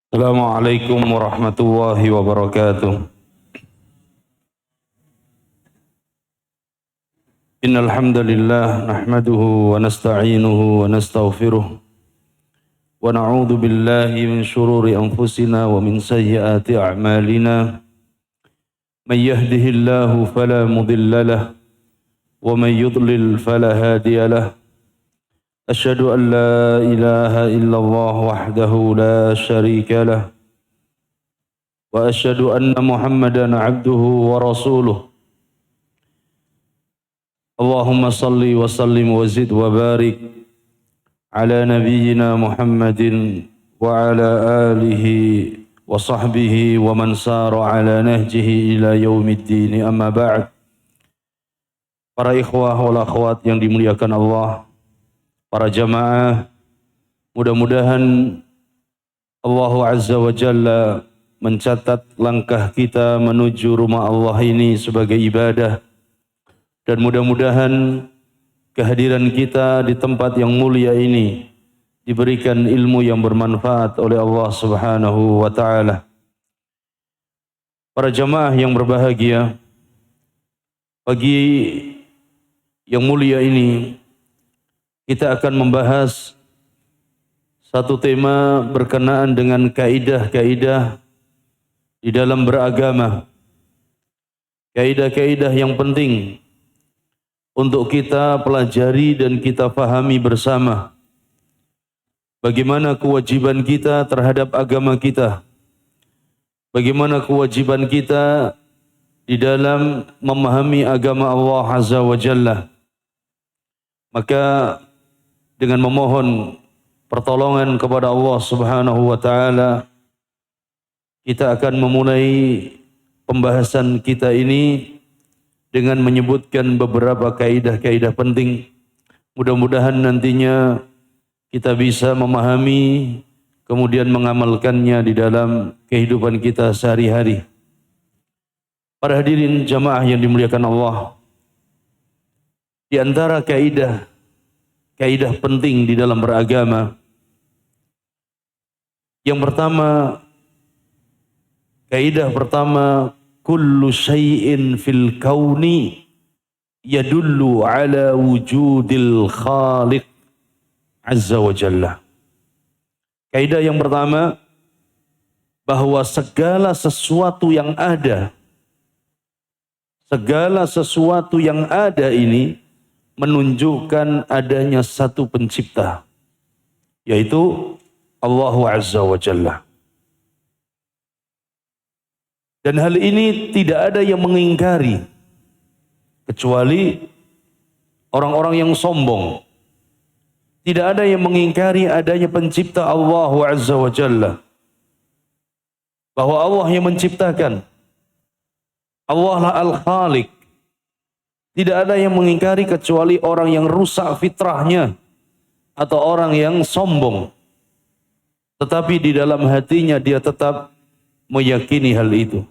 Assalamualaikum warahmatullahi wabarakatuh. Innal hamdalillah nahmaduhu wa nasta'inuhu wa nastaghfiruh wa na'udzu billahi min shururi anfusina wa min sayyiati a'malina. May yahdihillahu fala mudilla lahu wa may yudlil fala hadiya lahu. Asyhadu an la ilaha illallah wahdahu la syarika lahu wa asyhadu anna Muhammadan abduhu wa rasuluh. Allahumma salli wa sallim wa zid wa barik ala nabiyyina Muhammadin wa ala alihi wa sahbihi wa man sara ala nahjihi ila yaumiddin, amma ba'd. Para ikhwah wal akhwat yang dimuliakan Allah, para jamaah, mudah-mudahan Allah Azza wa Jalla mencatat langkah kita menuju rumah Allah ini sebagai ibadah, dan mudah-mudahan kehadiran kita di tempat yang mulia ini diberikan ilmu yang bermanfaat oleh Allah Subhanahu wa taala. Para jamaah yang berbahagia, pagi yang mulia ini kita akan membahas satu tema berkenaan dengan kaidah-kaidah di dalam beragama. Kaidah-kaidah yang penting untuk kita pelajari dan kita fahami bersama. Bagaimana kewajiban kita terhadap agama kita. Bagaimana kewajiban kita di dalam memahami agama Allah Azza wa Jalla. Maka dengan memohon pertolongan kepada Allah Subhanahu wa taala, kita akan memulai pembahasan kita ini dengan menyebutkan beberapa kaidah-kaidah penting. Mudah-mudahan nantinya kita bisa memahami kemudian mengamalkannya di dalam kehidupan kita sehari-hari. Para hadirin jamaah yang dimuliakan Allah, di antara kaidah penting di dalam beragama, yang pertama, kaidah pertama, kullu syai'in fil kauni yadullu ala wujudil khaliq azza wa jalla. Kaidah yang pertama, bahwa segala sesuatu yang ada ini menunjukkan adanya satu pencipta, yaitu Allah Azza wa Jalla. Dan hal ini tidak ada yang mengingkari kecuali orang-orang yang sombong. Tidak ada yang mengingkari adanya pencipta Allah Azza wa Jalla, bahwa Allah yang menciptakan, Allah lah Al-Khaliq. Tidak ada yang mengingkari kecuali orang yang rusak fitrahnya atau orang yang sombong. Tetapi di dalam hatinya dia tetap meyakini hal itu.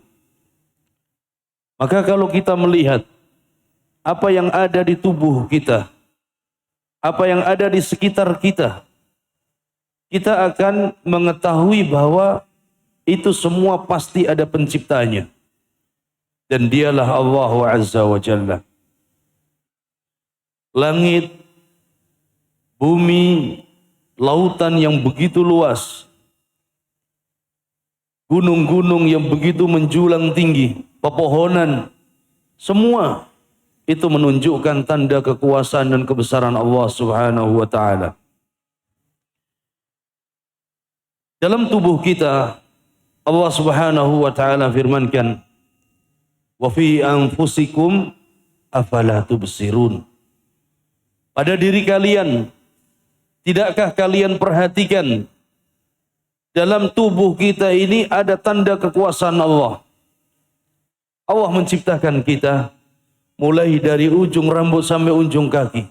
Maka kalau kita melihat apa yang ada di tubuh kita, apa yang ada di sekitar kita, kita akan mengetahui bahwa itu semua pasti ada penciptanya. Dan dialah Allah Azza wa Jalla. Langit, bumi, lautan yang begitu luas, gunung-gunung yang begitu menjulang tinggi, pepohonan, semua itu menunjukkan tanda kekuasaan dan kebesaran Allah Subhanahu wa taala. Dalam tubuh kita, Allah Subhanahu wa taala firmankan, "Wa fi anfusikum afala tubsirun." Pada diri kalian, tidakkah kalian perhatikan dalam tubuh kita ini ada tanda kekuasaan Allah. Allah menciptakan kita mulai dari ujung rambut sampai ujung kaki.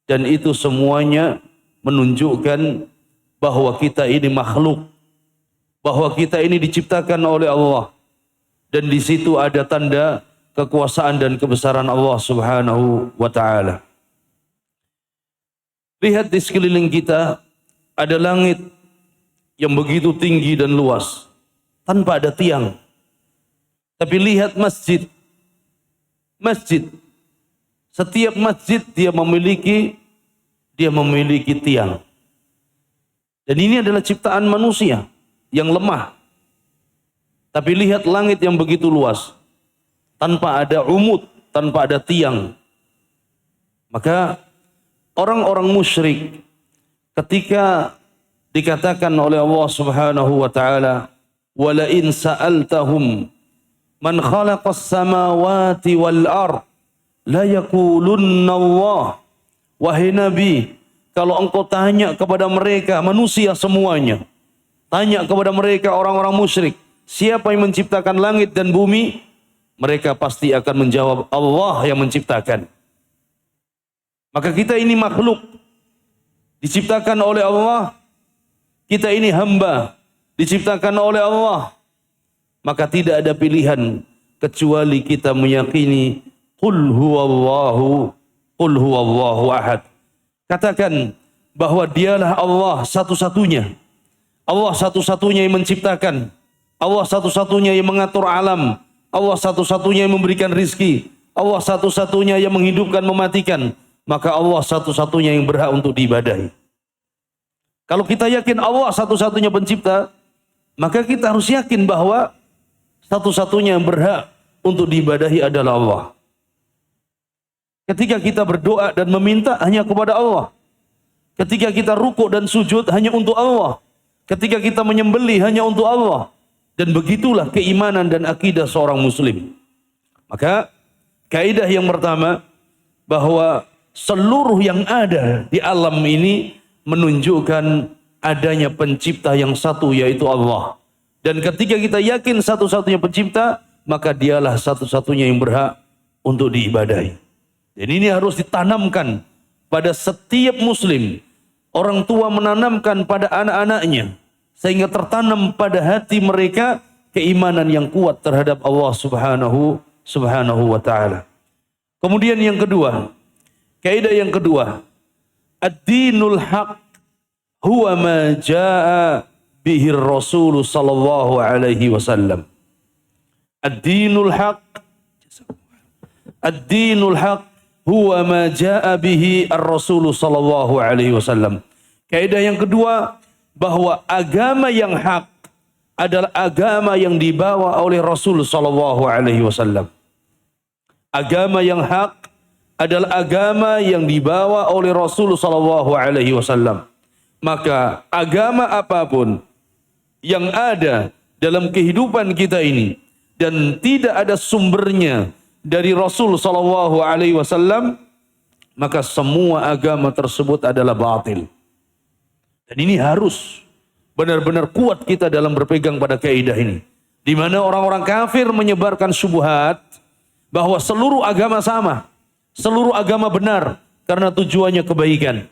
Dan itu semuanya menunjukkan bahwa kita ini makhluk, bahwa kita ini diciptakan oleh Allah. Dan di situ ada tanda kekuasaan dan kebesaran Allah Subhanahu wa taala. Lihat di sekeliling kita, ada langit, yang begitu tinggi dan luas tanpa ada tiang. Tapi lihat masjid. Masjid. Setiap masjid dia memiliki tiang. Dan ini adalah ciptaan manusia yang lemah. Tapi lihat langit yang begitu luas. Tanpa ada umud, tanpa ada tiang. Maka orang-orang musyrik ketika dikatakan oleh Allah Subhanahu wa taala, "Wala in sa'altahum man khalaqas samawati wal ard la yaqulunna Allah." Wahai Nabi, kalau engkau tanya kepada mereka manusia semuanya, tanya kepada mereka orang-orang musyrik, siapa yang menciptakan langit dan bumi? Mereka pasti akan menjawab, Allah yang menciptakan. Maka kita ini makhluk diciptakan oleh Allah. Kita ini hamba diciptakan oleh Allah. Maka tidak ada pilihan kecuali kita meyakini qul huwallahu ahad. Katakan bahwa dialah Allah satu-satunya. Allah satu-satunya yang menciptakan. Allah satu-satunya yang mengatur alam. Allah satu-satunya yang memberikan rizki. Allah satu-satunya yang menghidupkan, mematikan. Maka Allah satu-satunya yang berhak untuk diibadahi. Kalau kita yakin Allah satu-satunya pencipta, maka kita harus yakin bahwa satu-satunya yang berhak untuk diibadahi adalah Allah. Ketika kita berdoa dan meminta hanya kepada Allah. Ketika kita rukuk dan sujud hanya untuk Allah. Ketika kita menyembelih hanya untuk Allah. Dan begitulah keimanan dan akidah seorang muslim. Maka kaidah yang pertama, bahwa seluruh yang ada di alam ini menunjukkan adanya pencipta yang satu, yaitu Allah. Dan ketika kita yakin satu-satunya pencipta, maka dialah satu-satunya yang berhak untuk diibadahi. Dan ini harus ditanamkan pada setiap muslim. Orang tua menanamkan pada anak-anaknya, sehingga tertanam pada hati mereka keimanan yang kuat terhadap Allah subhanahu wa ta'ala. Kemudian yang kedua, kaidah yang kedua, ad-dinul haq huwa ma jaa bihi Rasul sallallahu alaihi wasallam. Ad-dinul haq, ad-dinul haq huwa ma jaa bihi ar-Rasul sallallahu alaihi wasallam. Kaidah yang kedua, bahwa agama yang hak adalah agama yang dibawa oleh Rasul sallallahu alaihi wasallam. Agama yang hak adalah agama yang dibawa oleh Rasul sallallahu alaihi wasallam. Maka agama apapun yang ada dalam kehidupan kita ini dan tidak ada sumbernya dari Rasul sallallahu alaihi wasallam, maka semua agama tersebut adalah batil. Dan ini harus benar-benar kuat kita dalam berpegang pada kaidah ini. Di mana orang-orang kafir menyebarkan syubhat bahwa seluruh agama sama, seluruh agama benar karena tujuannya kebaikan.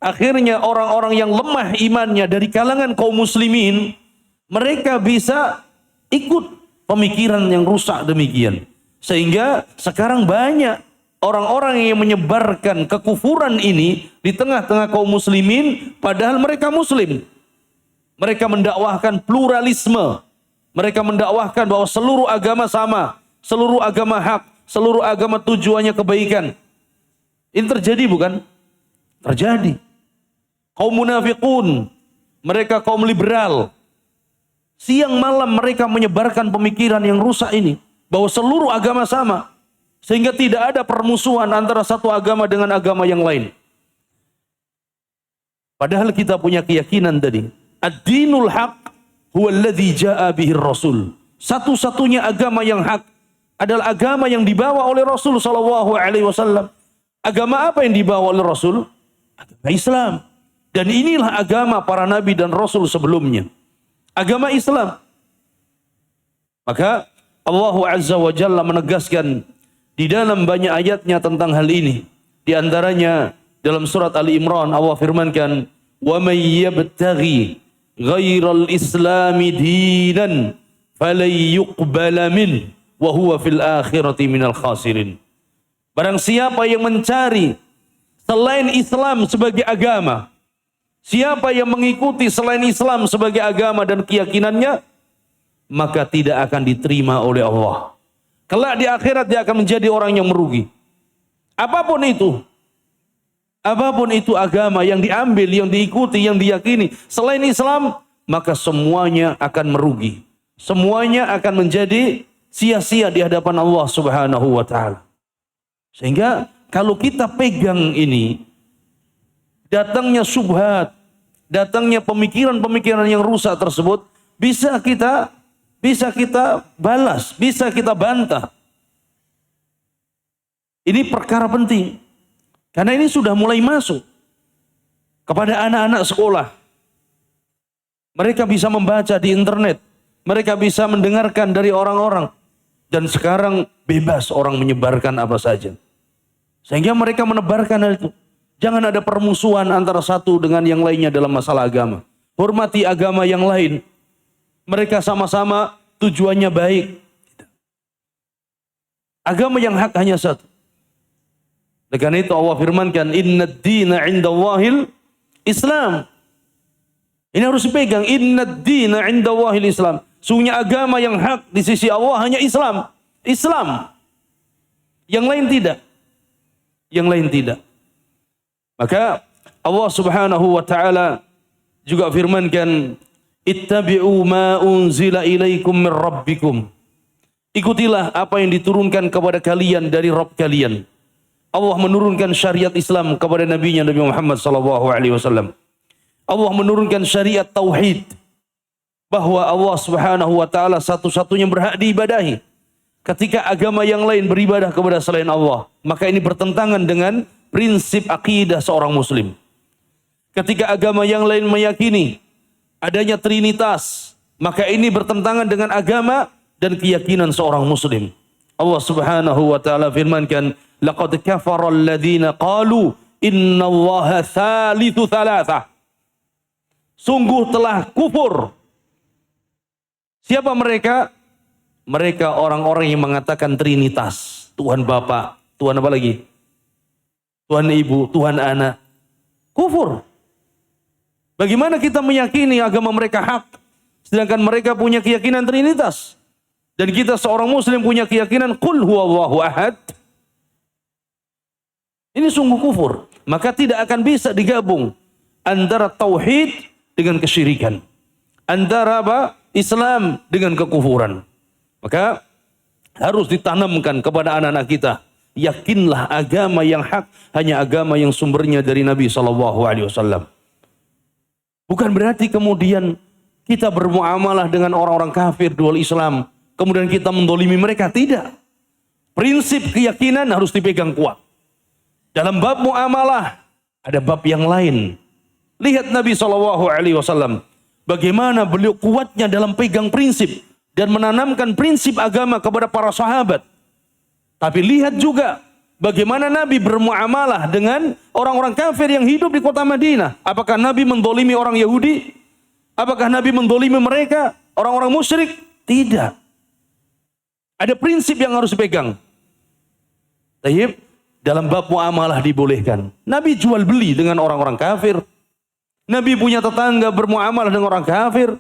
Akhirnya orang-orang yang lemah imannya dari kalangan kaum muslimin, mereka bisa ikut pemikiran yang rusak demikian. Sehingga sekarang banyak orang-orang yang menyebarkan kekufuran ini di tengah-tengah kaum muslimin, padahal mereka muslim. Mereka mendakwahkan pluralisme. Mereka mendakwahkan bahwa seluruh agama sama, seluruh agama hak, seluruh agama tujuannya kebaikan. Ini terjadi bukan? Terjadi. Kaum munafiqun, mereka kaum liberal, siang malam mereka menyebarkan pemikiran yang rusak ini, bahwa seluruh agama sama. Sehingga tidak ada permusuhan antara satu agama dengan agama yang lain. Padahal kita punya keyakinan tadi. Ad-dinul haq huwa alladhi ja'a bihi Rasul. Satu-satunya agama yang hak adalah agama yang dibawa oleh Rasul sallallahu alaihi wasallam. Agama apa yang dibawa oleh Rasul? Agama Islam. Dan inilah agama para nabi dan rasul sebelumnya. Agama Islam. Maka Allah Azza wa Jalla menegaskan di dalam banyak ayatnya tentang hal ini. Di antaranya dalam surat Ali Imran Allah firmankan, "Wa may yabtaghi ghairal islami dinan falan yuqbala min wa huwa fil akhirati minal khasirin." Barang siapa yang mencari selain Islam sebagai agama, Siapa yang mengikuti selain Islam sebagai agama dan keyakinannya, maka tidak akan diterima oleh Allah. Kelak di akhirat dia akan menjadi orang yang merugi. Apapun itu agama yang diambil, yang diikuti, yang diyakini selain Islam, maka semuanya akan merugi. Semuanya akan menjadi sia-sia di hadapan Allah Subhanahu wa taala. Sehingga kalau kita pegang ini, datangnya syubhat, datangnya pemikiran-pemikiran yang rusak tersebut, bisa kita balas, bisa kita bantah. Ini perkara penting. Karena ini sudah mulai masuk kepada anak-anak sekolah. Mereka bisa membaca di internet, mereka bisa mendengarkan dari orang-orang. Dan sekarang bebas orang menyebarkan apa saja. Sehingga mereka menebarkan hal itu. Jangan ada permusuhan antara satu dengan yang lainnya dalam masalah agama. Hormati agama yang lain. Mereka sama-sama tujuannya baik. Agama yang hak hanya satu. Karena itu Allah firmankan, Innad dina indallahil Islam. Ini harus dipegang. Innad dina indallahil Islam. Sungguhnya agama yang hak di sisi Allah hanya Islam. Islam. Yang lain tidak. Yang lain tidak. Maka Allah Subhanahu wa taala juga firmankan, ittabi'u ma unzila ilaikum min rabbikum. Ikutilah apa yang diturunkan kepada kalian dari Rabb kalian. Allah menurunkan syariat Islam kepada nabinya Nabi Muhammad sallallahu alaihi wasallam. Allah menurunkan syariat tauhid, bahwa Allah Subhanahu wa taala satu-satunya berhak diibadahi. Ketika agama yang lain beribadah kepada selain Allah, maka ini bertentangan dengan prinsip akidah seorang muslim. Ketika agama yang lain meyakini adanya trinitas, maka ini bertentangan dengan agama dan keyakinan seorang muslim. Allah Subhanahu wa taala firmankan, laqad kafara alladziina qalu innallaha tsalitsu tsalatsah. Sungguh telah kufur. Siapa mereka? Mereka orang-orang yang mengatakan trinitas. Tuhan Bapa, Tuhan apa lagi? Tuhan Ibu, Tuhan Anak. Kufur. Bagaimana kita meyakini agama mereka hak, sedangkan mereka punya keyakinan trinitas? Dan kita seorang muslim punya keyakinan qul huwallahu ahad. Ini sungguh kufur. Maka tidak akan bisa digabung antara tauhid dengan kesyirikan. Antara apa? Islam dengan kekufuran. Maka harus ditanamkan kepada anak-anak kita. Yakinlah agama yang hak hanya agama yang sumbernya dari Nabi SAW. Bukan berarti kemudian kita bermuamalah dengan orang-orang kafir dual Islam, kemudian kita mendolimi mereka. Tidak. Prinsip keyakinan harus dipegang kuat. Dalam bab muamalah ada bab yang lain. Lihat Nabi SAW, bagaimana beliau kuatnya dalam pegang prinsip dan menanamkan prinsip agama kepada para sahabat. Tapi lihat juga bagaimana Nabi bermuamalah dengan orang-orang kafir yang hidup di kota Madinah. Apakah Nabi mendolimi orang Yahudi? Apakah Nabi mendolimi mereka, orang-orang musyrik? Tidak. Ada prinsip yang harus dipegang. Tayyib, dalam bab muamalah dibolehkan. Nabi jual beli dengan orang-orang kafir. Nabi punya tetangga bermuamalah dengan orang kafir.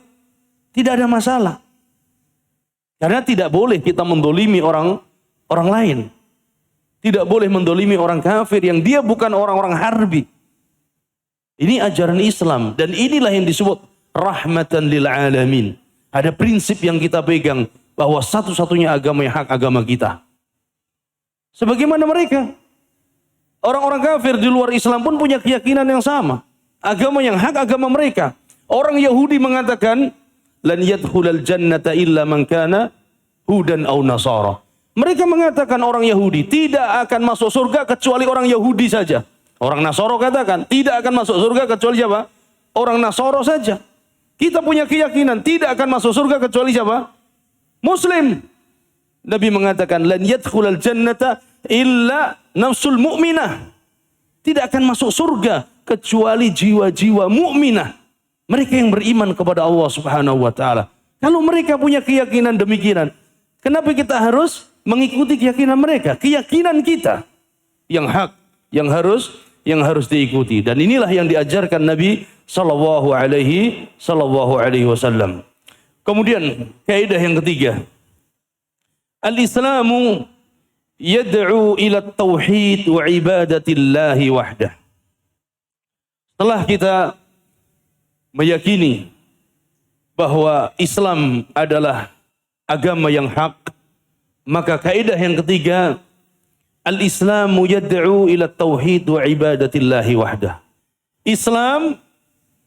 Tidak ada masalah. Karena tidak boleh kita mendolimi orang lain. Tidak boleh mendolimi orang kafir yang dia bukan orang-orang harbi. Ini ajaran Islam. Dan inilah yang disebut rahmatan lil alamin. Ada prinsip yang kita pegang, bahwa satu-satunya agama yang hak agama kita. Sebagaimana mereka. Orang-orang kafir di luar Islam pun punya keyakinan yang sama. Agama yang hak agama mereka. Orang Yahudi mengatakan, lan yadkhulal jannata illa man kana hudan aw nasara. Mereka mengatakan orang Yahudi tidak akan masuk surga kecuali orang Yahudi saja. Orang Nasoro katakan tidak akan masuk surga kecuali siapa? Orang Nasoro saja. Kita punya keyakinan tidak akan masuk surga kecuali siapa? Muslim. Nabi mengatakan lan yadkhulal jannata illa nafsul mu'minah. Tidak akan masuk surga kecuali jiwa-jiwa mukminah. Mereka yang beriman kepada Allah Subhanahu wa taala. Kalau mereka punya keyakinan demikian, kenapa kita harus mengikuti keyakinan mereka? Keyakinan kita yang hak, yang harus yang harus diikuti. Dan inilah yang diajarkan Nabi sallallahu alaihi wasallam. Kemudian kaidah yang ketiga, al-Islamu yad'u ila tauhid wa ibadatillahi wahdah. Setelah kita meyakini bahwa Islam adalah agama yang hak, maka kaidah yang ketiga, al-Islamu yad'u ila tauhid wa ibadatillahi wahdah. Islam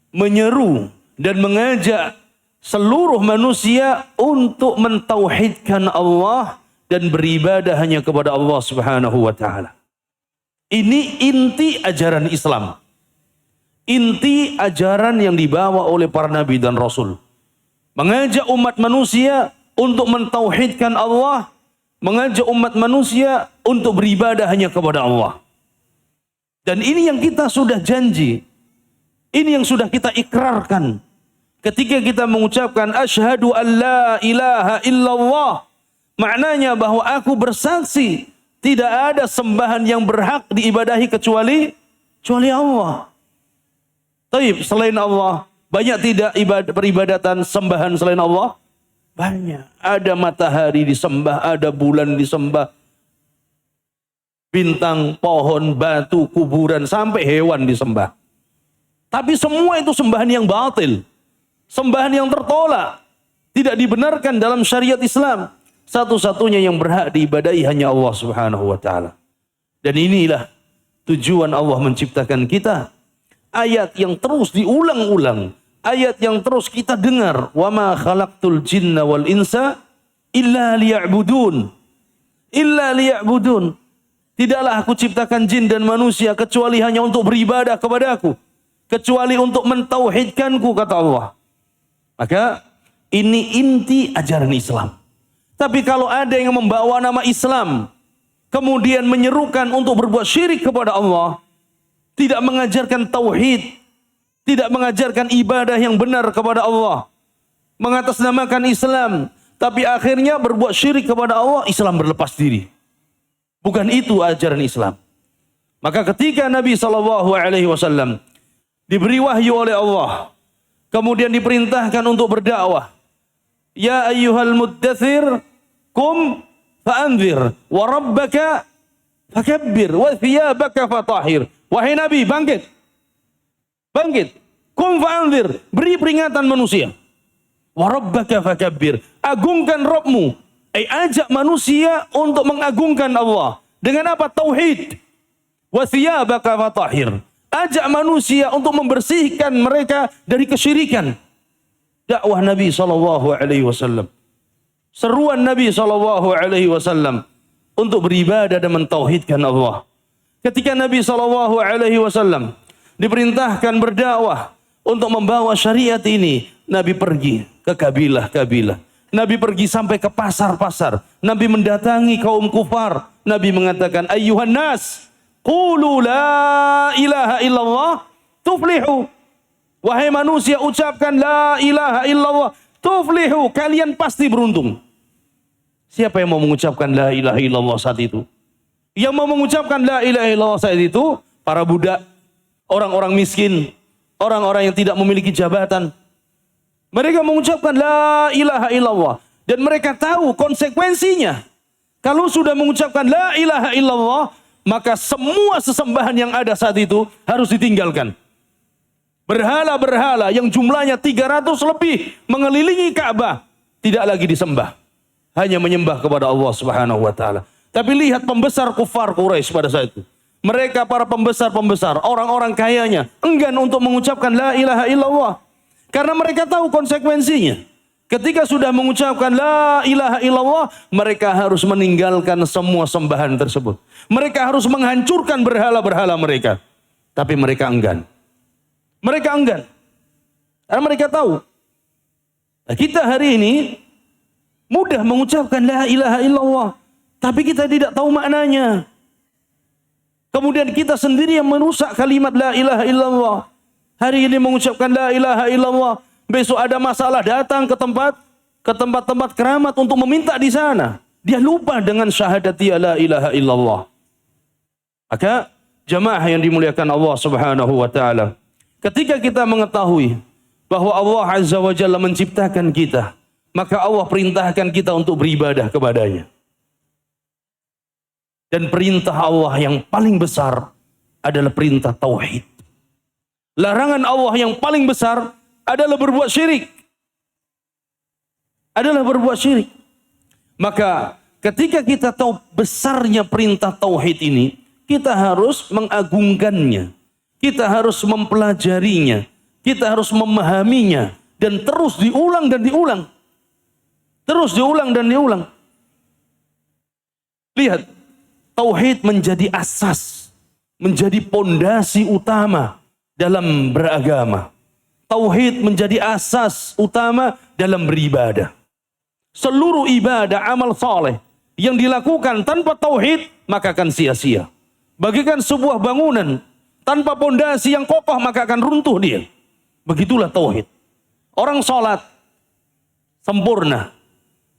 menyeru dan mengajak seluruh manusia untuk mentauhidkan Allah dan beribadah hanya kepada Allah Subhanahu wa taala. Ini inti ajaran Islam. Inti ajaran yang dibawa oleh para nabi dan rasul. Mengajak umat manusia untuk mentauhidkan Allah, mengajak umat manusia untuk beribadah hanya kepada Allah. Dan ini yang kita sudah janji. Ini yang sudah kita ikrarkan. Ketika kita mengucapkan asyhadu an la ilaha illallah, maknanya bahwa aku bersaksi tidak ada sembahan yang berhak diibadahi kecuali Allah. Taib, selain Allah, banyak tidak peribadatan sembahan selain Allah? Banyak. Ada matahari disembah, ada bulan disembah, bintang, pohon, batu, kuburan, sampai hewan disembah. Tapi semua itu sembahan yang batil. Sembahan yang tertolak. Tidak dibenarkan dalam syariat Islam. Satu-satunya yang berhak diibadahi hanya Allah Subhanahu wa taala. Dan inilah tujuan Allah menciptakan kita. Ayat yang terus diulang-ulang, ayat yang terus kita dengar, wa ma khalaqtul jinna wal insa illa liya'budun. Illa liya'budun. Tidaklah aku ciptakan jin dan manusia kecuali hanya untuk beribadah kepada-Aku, kecuali untuk mentauhidkanku, kata Allah. Maka ini inti ajaran Islam. Tapi kalau ada yang membawa nama Islam, kemudian menyerukan untuk berbuat syirik kepada Allah, tidak mengajarkan tauhid, tidak mengajarkan ibadah yang benar kepada Allah, mengatasnamakan Islam, tapi akhirnya berbuat syirik kepada Allah, Islam berlepas diri. Bukan itu ajaran Islam. Maka ketika Nabi SAW diberi wahyu oleh Allah, kemudian diperintahkan untuk berdakwah, ya ayyuhal muddathir kum fa'anzir wa rabbaka fakabbir wa thiyabaka fatahhir. Wahai Nabi, bangkit. Bangkit. Kum fa'anzir, beri peringatan manusia. Wa rabbaka fakabbir, agungkan Rabbmu. Ajak manusia untuk mengagungkan Allah. Dengan apa? Tauhid. Wa thiyabaka fatahhir, ajak manusia untuk membersihkan mereka dari kesyirikan. Dakwah Nabi SAW. Seruan Nabi SAW untuk beribadah dan mentauhidkan Allah. Ketika Nabi SAW diperintahkan berdakwah untuk membawa syariat ini, Nabi pergi ke kabilah-kabilah. Nabi pergi sampai ke pasar-pasar. Nabi mendatangi kaum kufar. Nabi mengatakan, ayyuhan nas, qulu la ilaha illallah tuflihu. Wahai manusia, ucapkan la ilaha illallah tuflihu, kalian pasti beruntung. Siapa yang mau mengucapkan la ilaha illallah saat itu? Yang mau mengucapkan la ilaha illallah saat itu para budak, orang-orang miskin, orang-orang yang tidak memiliki jabatan. Mereka mengucapkan la ilaha illallah dan mereka tahu konsekuensinya. Kalau sudah mengucapkan la ilaha illallah, maka semua sesembahan yang ada saat itu harus ditinggalkan. Berhala-berhala yang jumlahnya 300 lebih mengelilingi Ka'bah tidak lagi disembah, hanya menyembah kepada Allah Subhanahu wa taala. Tapi lihat pembesar kufar Quraisy pada saat itu. Mereka para pembesar-pembesar, orang-orang kayanya enggan untuk mengucapkan la ilaha illallah karena mereka tahu konsekuensinya. Ketika sudah mengucapkan la ilaha illallah, mereka harus meninggalkan semua sembahan tersebut. Mereka harus menghancurkan berhala-berhala mereka. Tapi mereka enggan. Mereka enggan. Karena mereka tahu. Nah, kita hari ini mudah mengucapkan la ilaha illallah, tapi kita tidak tahu maknanya. Kemudian kita sendiri yang merusak kalimat la ilaha illallah. Hari ini mengucapkan la ilaha illallah, besok ada masalah datang ke tempat-tempat keramat untuk meminta di sana. Dia lupa dengan syahadat la ilaha illallah. Maka Jamaah yang dimuliakan Allah Subhanahu wa taala. Ketika kita mengetahui bahwa Allah Azza wa Jalla menciptakan kita, maka Allah perintahkan kita untuk beribadah kepadanya. Dan perintah Allah yang paling besar adalah perintah tauhid. Larangan Allah yang paling besar adalah berbuat syirik. Maka ketika kita tahu besarnya perintah tauhid ini, kita harus mengagungkannya. Kita harus mempelajarinya. Kita harus memahaminya. Dan terus diulang dan diulang. Lihat, tauhid menjadi asas, menjadi pondasi utama dalam beragama. Tauhid menjadi asas utama dalam beribadah. Seluruh ibadah, amal saleh yang dilakukan tanpa tauhid, maka akan sia-sia. Bagikan sebuah bangunan tanpa pondasi yang kokoh, maka akan runtuh dia. Begitulah tauhid. Orang salat sempurna.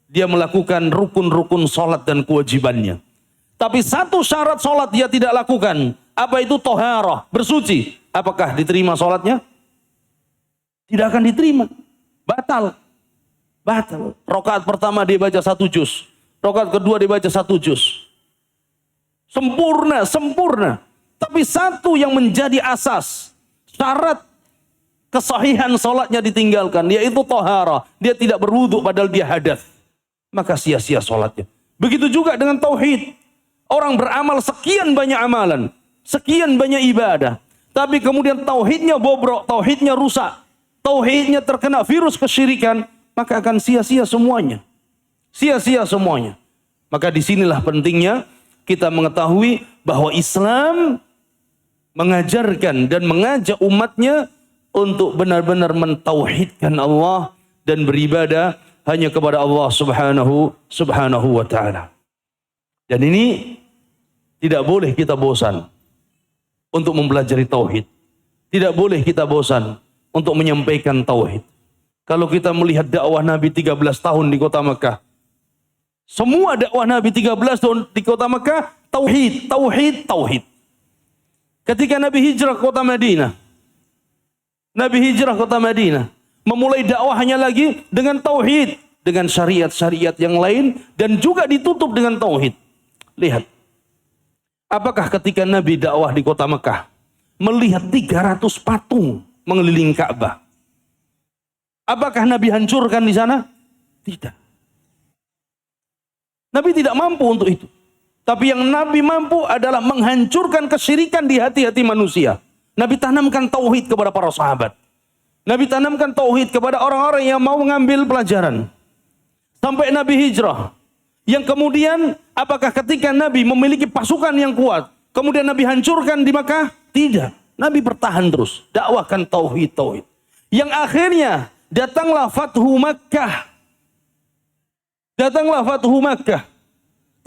Dia melakukan rukun-rukun salat dan kewajibannya. Tapi satu syarat salat dia tidak lakukan. Apa itu? Toharah, bersuci. Apakah diterima salatnya? Tidak akan diterima. Batal. Rakaat pertama dia baca 1 juz. Rakaat kedua dia baca 1 juz. Sempurna. Tapi satu yang menjadi asas, syarat kesahihan salatnya ditinggalkan, yaitu toharah. Dia tidak berwudu padahal dia hadas. Maka sia-sia salatnya. Begitu juga dengan tauhid. Orang beramal sekian banyak amalan, sekian banyak ibadah, tapi kemudian tauhidnya bobrok, tauhidnya rusak, tauhidnya terkena virus kesyirikan, maka akan sia-sia semuanya. Maka disinilah pentingnya kita mengetahui bahwa Islam mengajarkan dan mengajak umatnya untuk benar-benar mentauhidkan Allah dan beribadah hanya kepada Allah Subhanahu wa ta'ala. Dan ini tidak boleh kita bosan untuk mempelajari tauhid. Tidak boleh kita bosan untuk menyampaikan tauhid. Kalau kita melihat dakwah Nabi 13 tahun di kota Mekah, semua dakwah Nabi 13 tahun di kota Mekah, tauhid. Ketika Nabi hijrah ke kota Madinah, memulai dakwahnya lagi dengan tauhid, dengan syariat-syariat yang lain, dan juga ditutup dengan tauhid. Lihat, apakah ketika Nabi dakwah di kota Mekah, melihat 300 patung mengelilingi Ka'bah, apakah Nabi hancurkan di sana? Tidak. Nabi tidak mampu untuk itu. Tapi yang Nabi mampu adalah menghancurkan kesyirikan di hati-hati manusia. Nabi tanamkan tauhid kepada para sahabat. Nabi tanamkan tauhid kepada orang-orang yang mau mengambil pelajaran. Sampai Nabi hijrah. Yang kemudian, apakah ketika Nabi memiliki pasukan yang kuat, kemudian Nabi hancurkan di Makkah? Tidak. Nabi bertahan terus. Dakwahkan tauhid. Yang akhirnya, datanglah Fathu Makkah.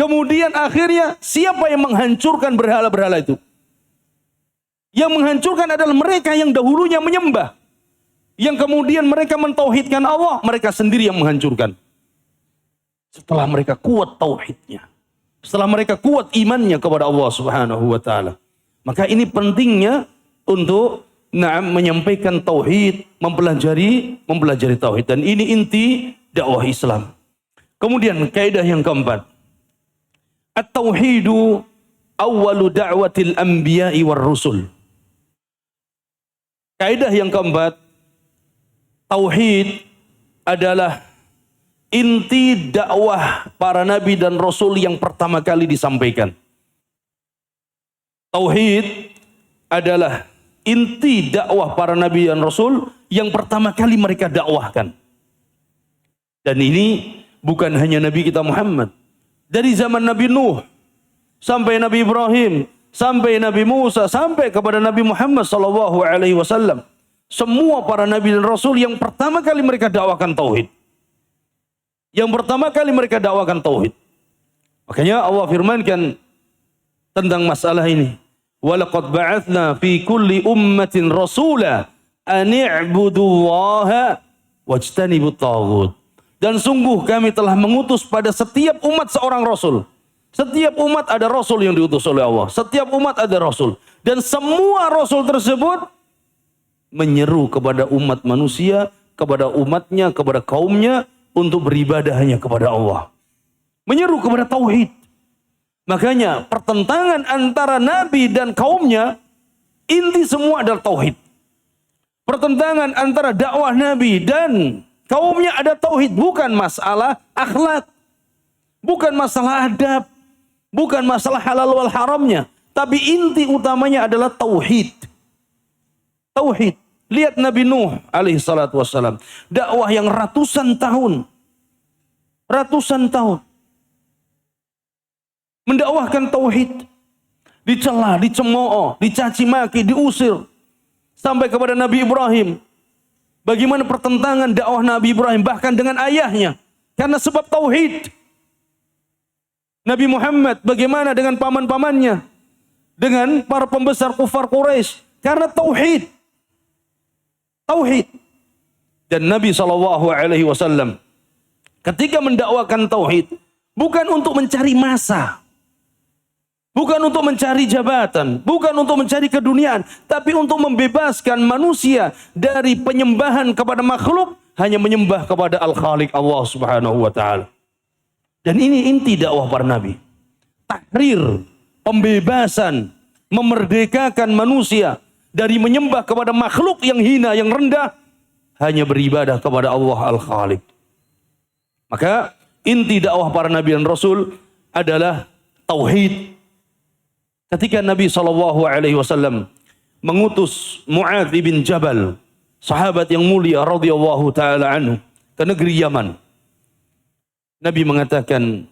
Kemudian akhirnya, siapa yang menghancurkan berhala-berhala itu? Yang menghancurkan adalah mereka yang dahulunya menyembah. Yang kemudian mereka mentauhidkan Allah, mereka sendiri yang menghancurkan. Setelah mereka kuat tauhidnya, setelah mereka kuat imannya kepada Allah Subhanahu wa ta'ala. Maka ini pentingnya untuk menyampaikan tauhid, mempelajari tauhid. Dan ini inti dakwah Islam. Kemudian kaidah yang keempat, at-tauhidu awwalu da'watil anbiya'i war rusul. Kaidah yang keempat, tauhid adalah inti dakwah para nabi dan rasul yang pertama kali disampaikan. Tauhid adalah inti dakwah para nabi dan rasul yang pertama kali mereka dakwahkan. Dan ini bukan hanya Nabi kita Muhammad. Dari zaman Nabi Nuh sampai Nabi Ibrahim, sampai Nabi Musa, sampai kepada Nabi Muhammad SAW. Semua para nabi dan rasul yang pertama kali mereka dakwahkan tauhid. Makanya Allah firmankan tentang masalah ini. Walaqad ba'atsna fi kulli ummatin rasula an i'budullaha wajtanibut taghut. Dan sungguh kami telah mengutus pada setiap umat seorang rasul. Setiap umat ada rasul yang diutus oleh Allah. Setiap umat ada rasul. Dan semua rasul tersebut menyeru kepada umat manusia, kepada umatnya, kepada kaumnya untuk beribadah hanya kepada Allah. Menyeru kepada tauhid. Makanya pertentangan antara Nabi dan kaumnya inti semua adalah tauhid. Pertentangan antara dakwah Nabi dan kaumnya ada tauhid, bukan masalah akhlak, bukan masalah adab, bukan masalah halal wal haramnya, tapi inti utamanya adalah tauhid. Tauhid. Lihat Nabi Nuh alaihi salatu wassalam, dakwah yang ratusan tahun mendakwahkan tauhid, dicela, dicemooh, dicaci maki, diusir, sampai kepada Nabi Ibrahim. Bagaimana pertentangan dakwah Nabi Ibrahim bahkan dengan ayahnya karena sebab tauhid. Nabi Muhammad bagaimana dengan paman-pamannya, dengan para pembesar kufar Quraisy karena tauhid. Tauhid. Dan Nabi SAW ketika mendakwakan tauhid bukan untuk mencari massa, bukan untuk mencari jabatan, bukan untuk mencari keduniaan, tapi untuk membebaskan manusia dari penyembahan kepada makhluk, hanya menyembah kepada Al-Khaliq Allah Subhanahu wa taala. Dan ini inti dakwah para nabi. Tahrir, pembebasan, memerdekakan manusia dari menyembah kepada makhluk yang hina, yang rendah, hanya beribadah kepada Allah Al-Khaliq. Maka inti dakwah para nabi dan rasul adalah tauhid. Ketika Nabi SAW mengutus Mu'adz bin Jabal, sahabat yang mulia radhiyallahu taala anhu, ke negeri Yaman, Nabi mengatakan,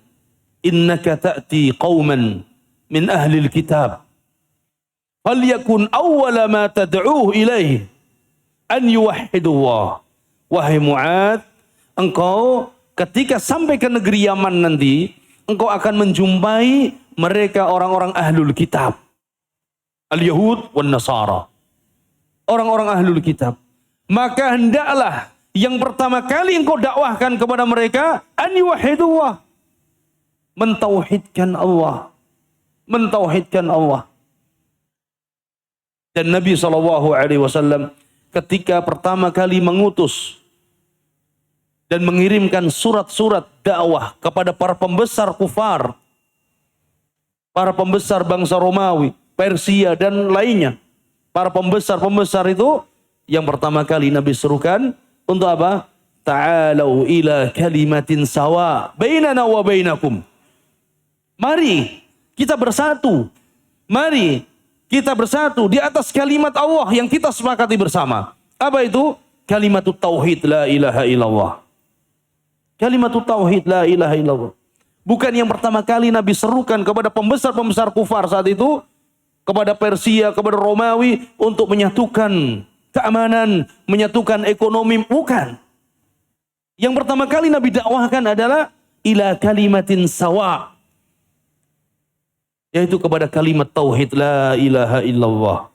innaka ta'ti qauman min ahli kitab, falyakun awwala ma tad'uuh ilaihi an yuwahhidullah. Wahai Mu'adz, engkau ketika sampai ke negeri Yaman nanti, engkau akan menjumpai mereka orang-orang ahlul kitab, al-Yahud wan Nasara, orang-orang ahlul kitab. Maka hendaklah yang pertama kali engkau dakwahkan kepada mereka an yuwahhidullah, mentauhidkan Allah, mentauhidkan Allah. Dan Nabi SAW ketika pertama kali mengutus dan mengirimkan surat-surat dakwah kepada para pembesar kufar, para pembesar bangsa Romawi, Persia dan lainnya, para pembesar-pembesar itu yang pertama kali Nabi serukan untuk apa? Ta'alau ila kalimatin sawa bainana wa bainakum. Mari kita bersatu. Mari kita bersatu di atas kalimat Allah yang kita sepakati bersama. Apa itu? Kalimatut tauhid la ilaha illallah. Kalimatut tauhid la ilaha illallah. Bukan yang pertama kali Nabi serukan kepada pembesar-pembesar kufar saat itu, kepada Persia, kepada Romawi, untuk menyatukan keamanan, menyatukan ekonomi. Bukan. Yang pertama kali Nabi dakwahkan adalah ila kalimatin sawa, yaitu kepada kalimat tauhid la ilaha illallah.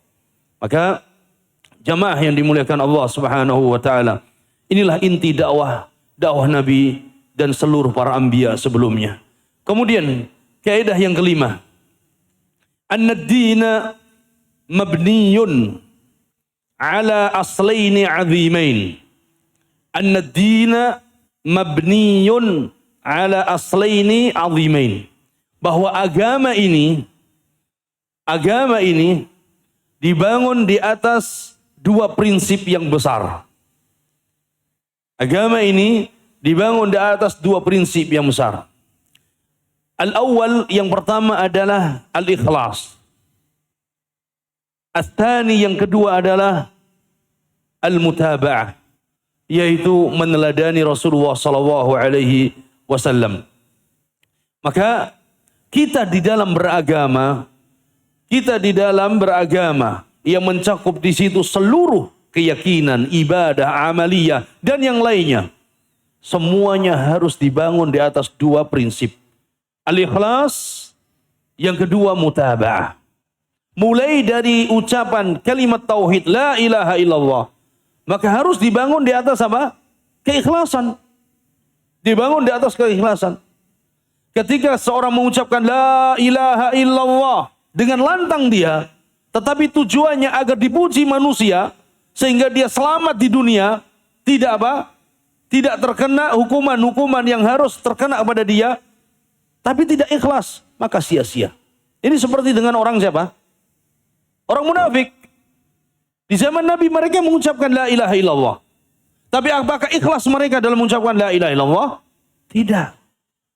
Maka jamaah yang dimuliakan Allah Subhanahu wa taala, inilah inti dakwah Nabi dan seluruh para anbiya sebelumnya. Kemudian kaidah yang kelima, an-dina mabniyun ala aslaini azimain. An-dina mabniyun ala aslaini azimain. Bahwa agama ini dibangun di atas dua prinsip yang besar. Agama ini dibangun di atas dua prinsip yang besar. Al-awwal, yang pertama adalah al-ikhlas. Al-thani, yang kedua adalah al-mutaba'ah, yaitu meneladani Rasulullah sallallahu alaihi wasallam. Maka kita di dalam beragama yang mencakup di situ seluruh keyakinan, ibadah, amaliyah dan yang lainnya, semuanya harus dibangun di atas dua prinsip. Al-ikhlas, yang kedua mutaba'ah. Mulai dari ucapan kalimat tauhid la ilaha illallah, maka harus dibangun di atas apa? Keikhlasan. Dibangun di atas keikhlasan. ketika seorang mengucapkan la ilaha illallah dengan lantang dia, tetapi tujuannya agar dipuji manusia, sehingga dia selamat di dunia, tidak apa? Tidak terkena hukuman-hukuman yang harus terkena kepada dia, tapi tidak ikhlas, maka sia-sia. Ini seperti dengan orang siapa? Orang munafik. Di zaman Nabi mereka mengucapkan la ilaha illallah. Tapi apakah ikhlas mereka dalam mengucapkan la ilaha illallah? Tidak.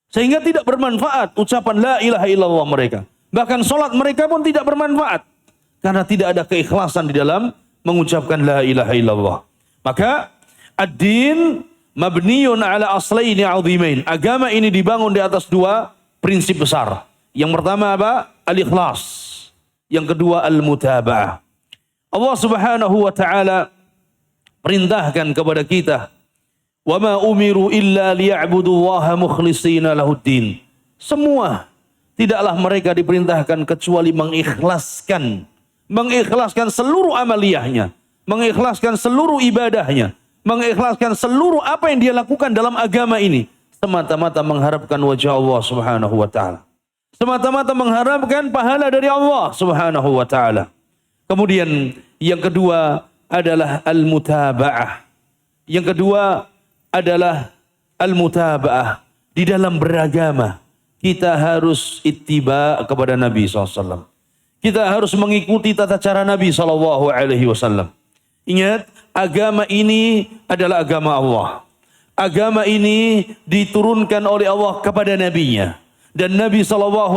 Sehingga tidak bermanfaat ucapan la ilaha illallah mereka. Bahkan sholat mereka pun tidak bermanfaat. Karena tidak ada keikhlasan di dalam mengucapkan la ilaha illallah. Maka ad-din mabniyun ala aslaini azimain. Agama ini dibangun di atas dua prinsip besar. Yang pertama apa? Al-ikhlas. Yang kedua al-mutaba'ah. Allah Subhanahu wa taala perintahkan kepada kita, wa ma umiru illa liya'budullaha mukhlishina lahuddin. Semua tidaklah mereka diperintahkan kecuali mengikhlaskan seluruh amaliyahnya, mengikhlaskan seluruh ibadahnya, mengikhlaskan seluruh apa yang dia lakukan dalam agama ini, semata-mata mengharapkan wajah Allah Subhanahu wa taala. Semata-mata mengharapkan pahala dari Allah Subhanahu wa taala. Kemudian yang kedua adalah al-mutaba'ah. Yang kedua adalah al-mutaba'ah. Di dalam beragama, kita harus ittiba kepada Nabi SAW. Kita harus mengikuti tata cara Nabi SAW. Ingat, agama ini adalah agama Allah. Agama ini diturunkan oleh Allah kepada Nabi-Nya. Dan Nabi SAW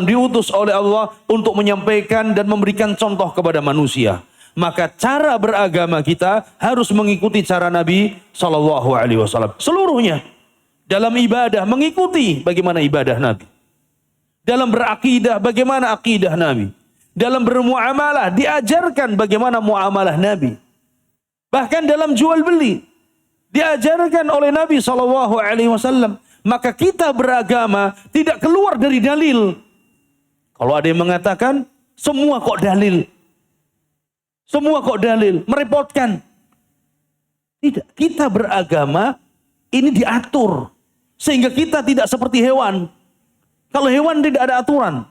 diutus oleh Allah untuk menyampaikan dan memberikan contoh kepada manusia. Maka cara beragama kita harus mengikuti cara Nabi SAW. Seluruhnya. Dalam ibadah mengikuti bagaimana ibadah Nabi. Dalam berakidah bagaimana akidah Nabi. Dalam bermuamalah diajarkan bagaimana muamalah Nabi. Bahkan dalam jual beli diajarkan oleh Nabi SAW. Maka kita beragama tidak keluar dari dalil. Kalau ada yang mengatakan semua kok dalil. Semua kok dalil, merepotkan. Tidak, kita beragama ini diatur. Sehingga kita tidak seperti hewan. Kalau hewan tidak ada aturan.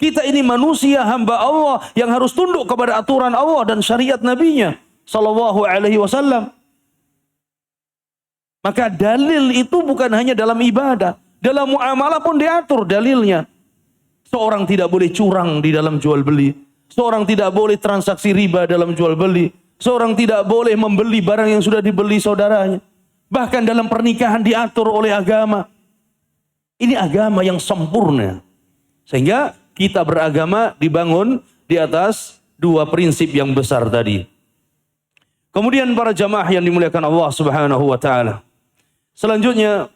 Kita ini manusia, hamba Allah yang harus tunduk kepada aturan Allah dan syariat Nabi-Nya sallallahu alaihi wasallam. Maka dalil itu bukan hanya dalam ibadah. Dalam muamalah pun diatur dalilnya. Seorang tidak boleh curang di dalam jual beli. Seorang tidak boleh transaksi riba dalam jual beli. Seorang tidak boleh membeli barang yang sudah dibeli saudaranya. Bahkan dalam pernikahan diatur oleh agama. Ini agama yang sempurna. Sehingga kita beragama dibangun di atas dua prinsip yang besar tadi. Kemudian para jamaah yang dimuliakan Allah Subhanahu wa taala. Selanjutnya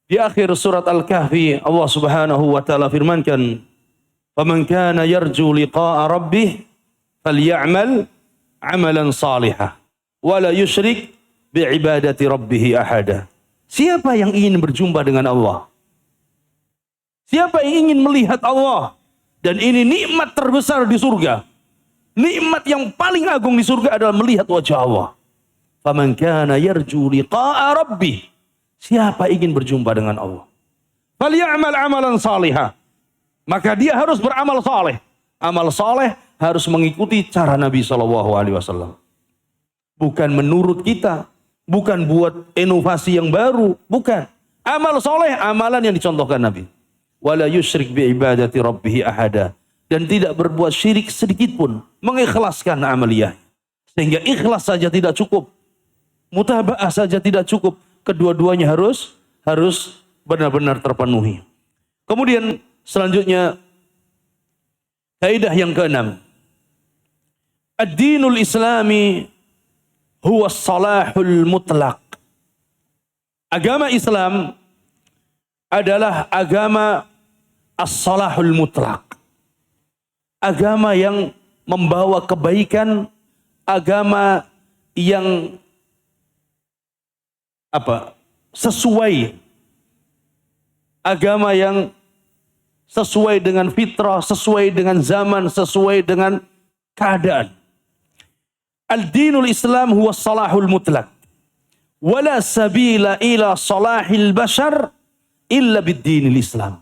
di akhir surat Al-Kahfi Allah Subhanahu wa taala firmankan, "Faman kana yarju liqa'a rabbih falyamal 'amalan salihah wa la yusyrik bi'ibadati rabbih ahada." Siapa yang ingin berjumpa dengan Allah? Siapa yang ingin melihat Allah? Dan ini nikmat terbesar di surga. Nikmat yang paling agung di surga adalah melihat wajah Allah. Faman kana yarju liqa'a rabbih. Siapa ingin berjumpa dengan Allah? Falyamal 'amalan salihah. Maka dia harus beramal saleh. Amal saleh harus mengikuti cara Nabi SAW. Bukan menurut kita. Bukan buat inovasi yang baru. Bukan. Amal saleh, amalan yang dicontohkan Nabi. Wala yusyrik bi'ibadati rabbih ahada. Dan tidak berbuat syirik sedikit pun. Mengikhlaskan amaliyah. Sehingga ikhlas saja tidak cukup. Mutaba'ah saja tidak cukup. Kedua-duanya harus benar-benar terpenuhi. Kemudian selanjutnya kaidah yang keenam. Ad-dinul Islami huwa salahul mutlaq. Agama Islam adalah agama as-salahul mutlaq. Agama yang membawa kebaikan, agama yang sesuai, agama yang sesuai dengan fitrah, sesuai dengan zaman, sesuai dengan keadaan. Al-dinul Islam huwa salahul mutlaq. Wala sabila ila salahil bashar illa bid-dinil Islam.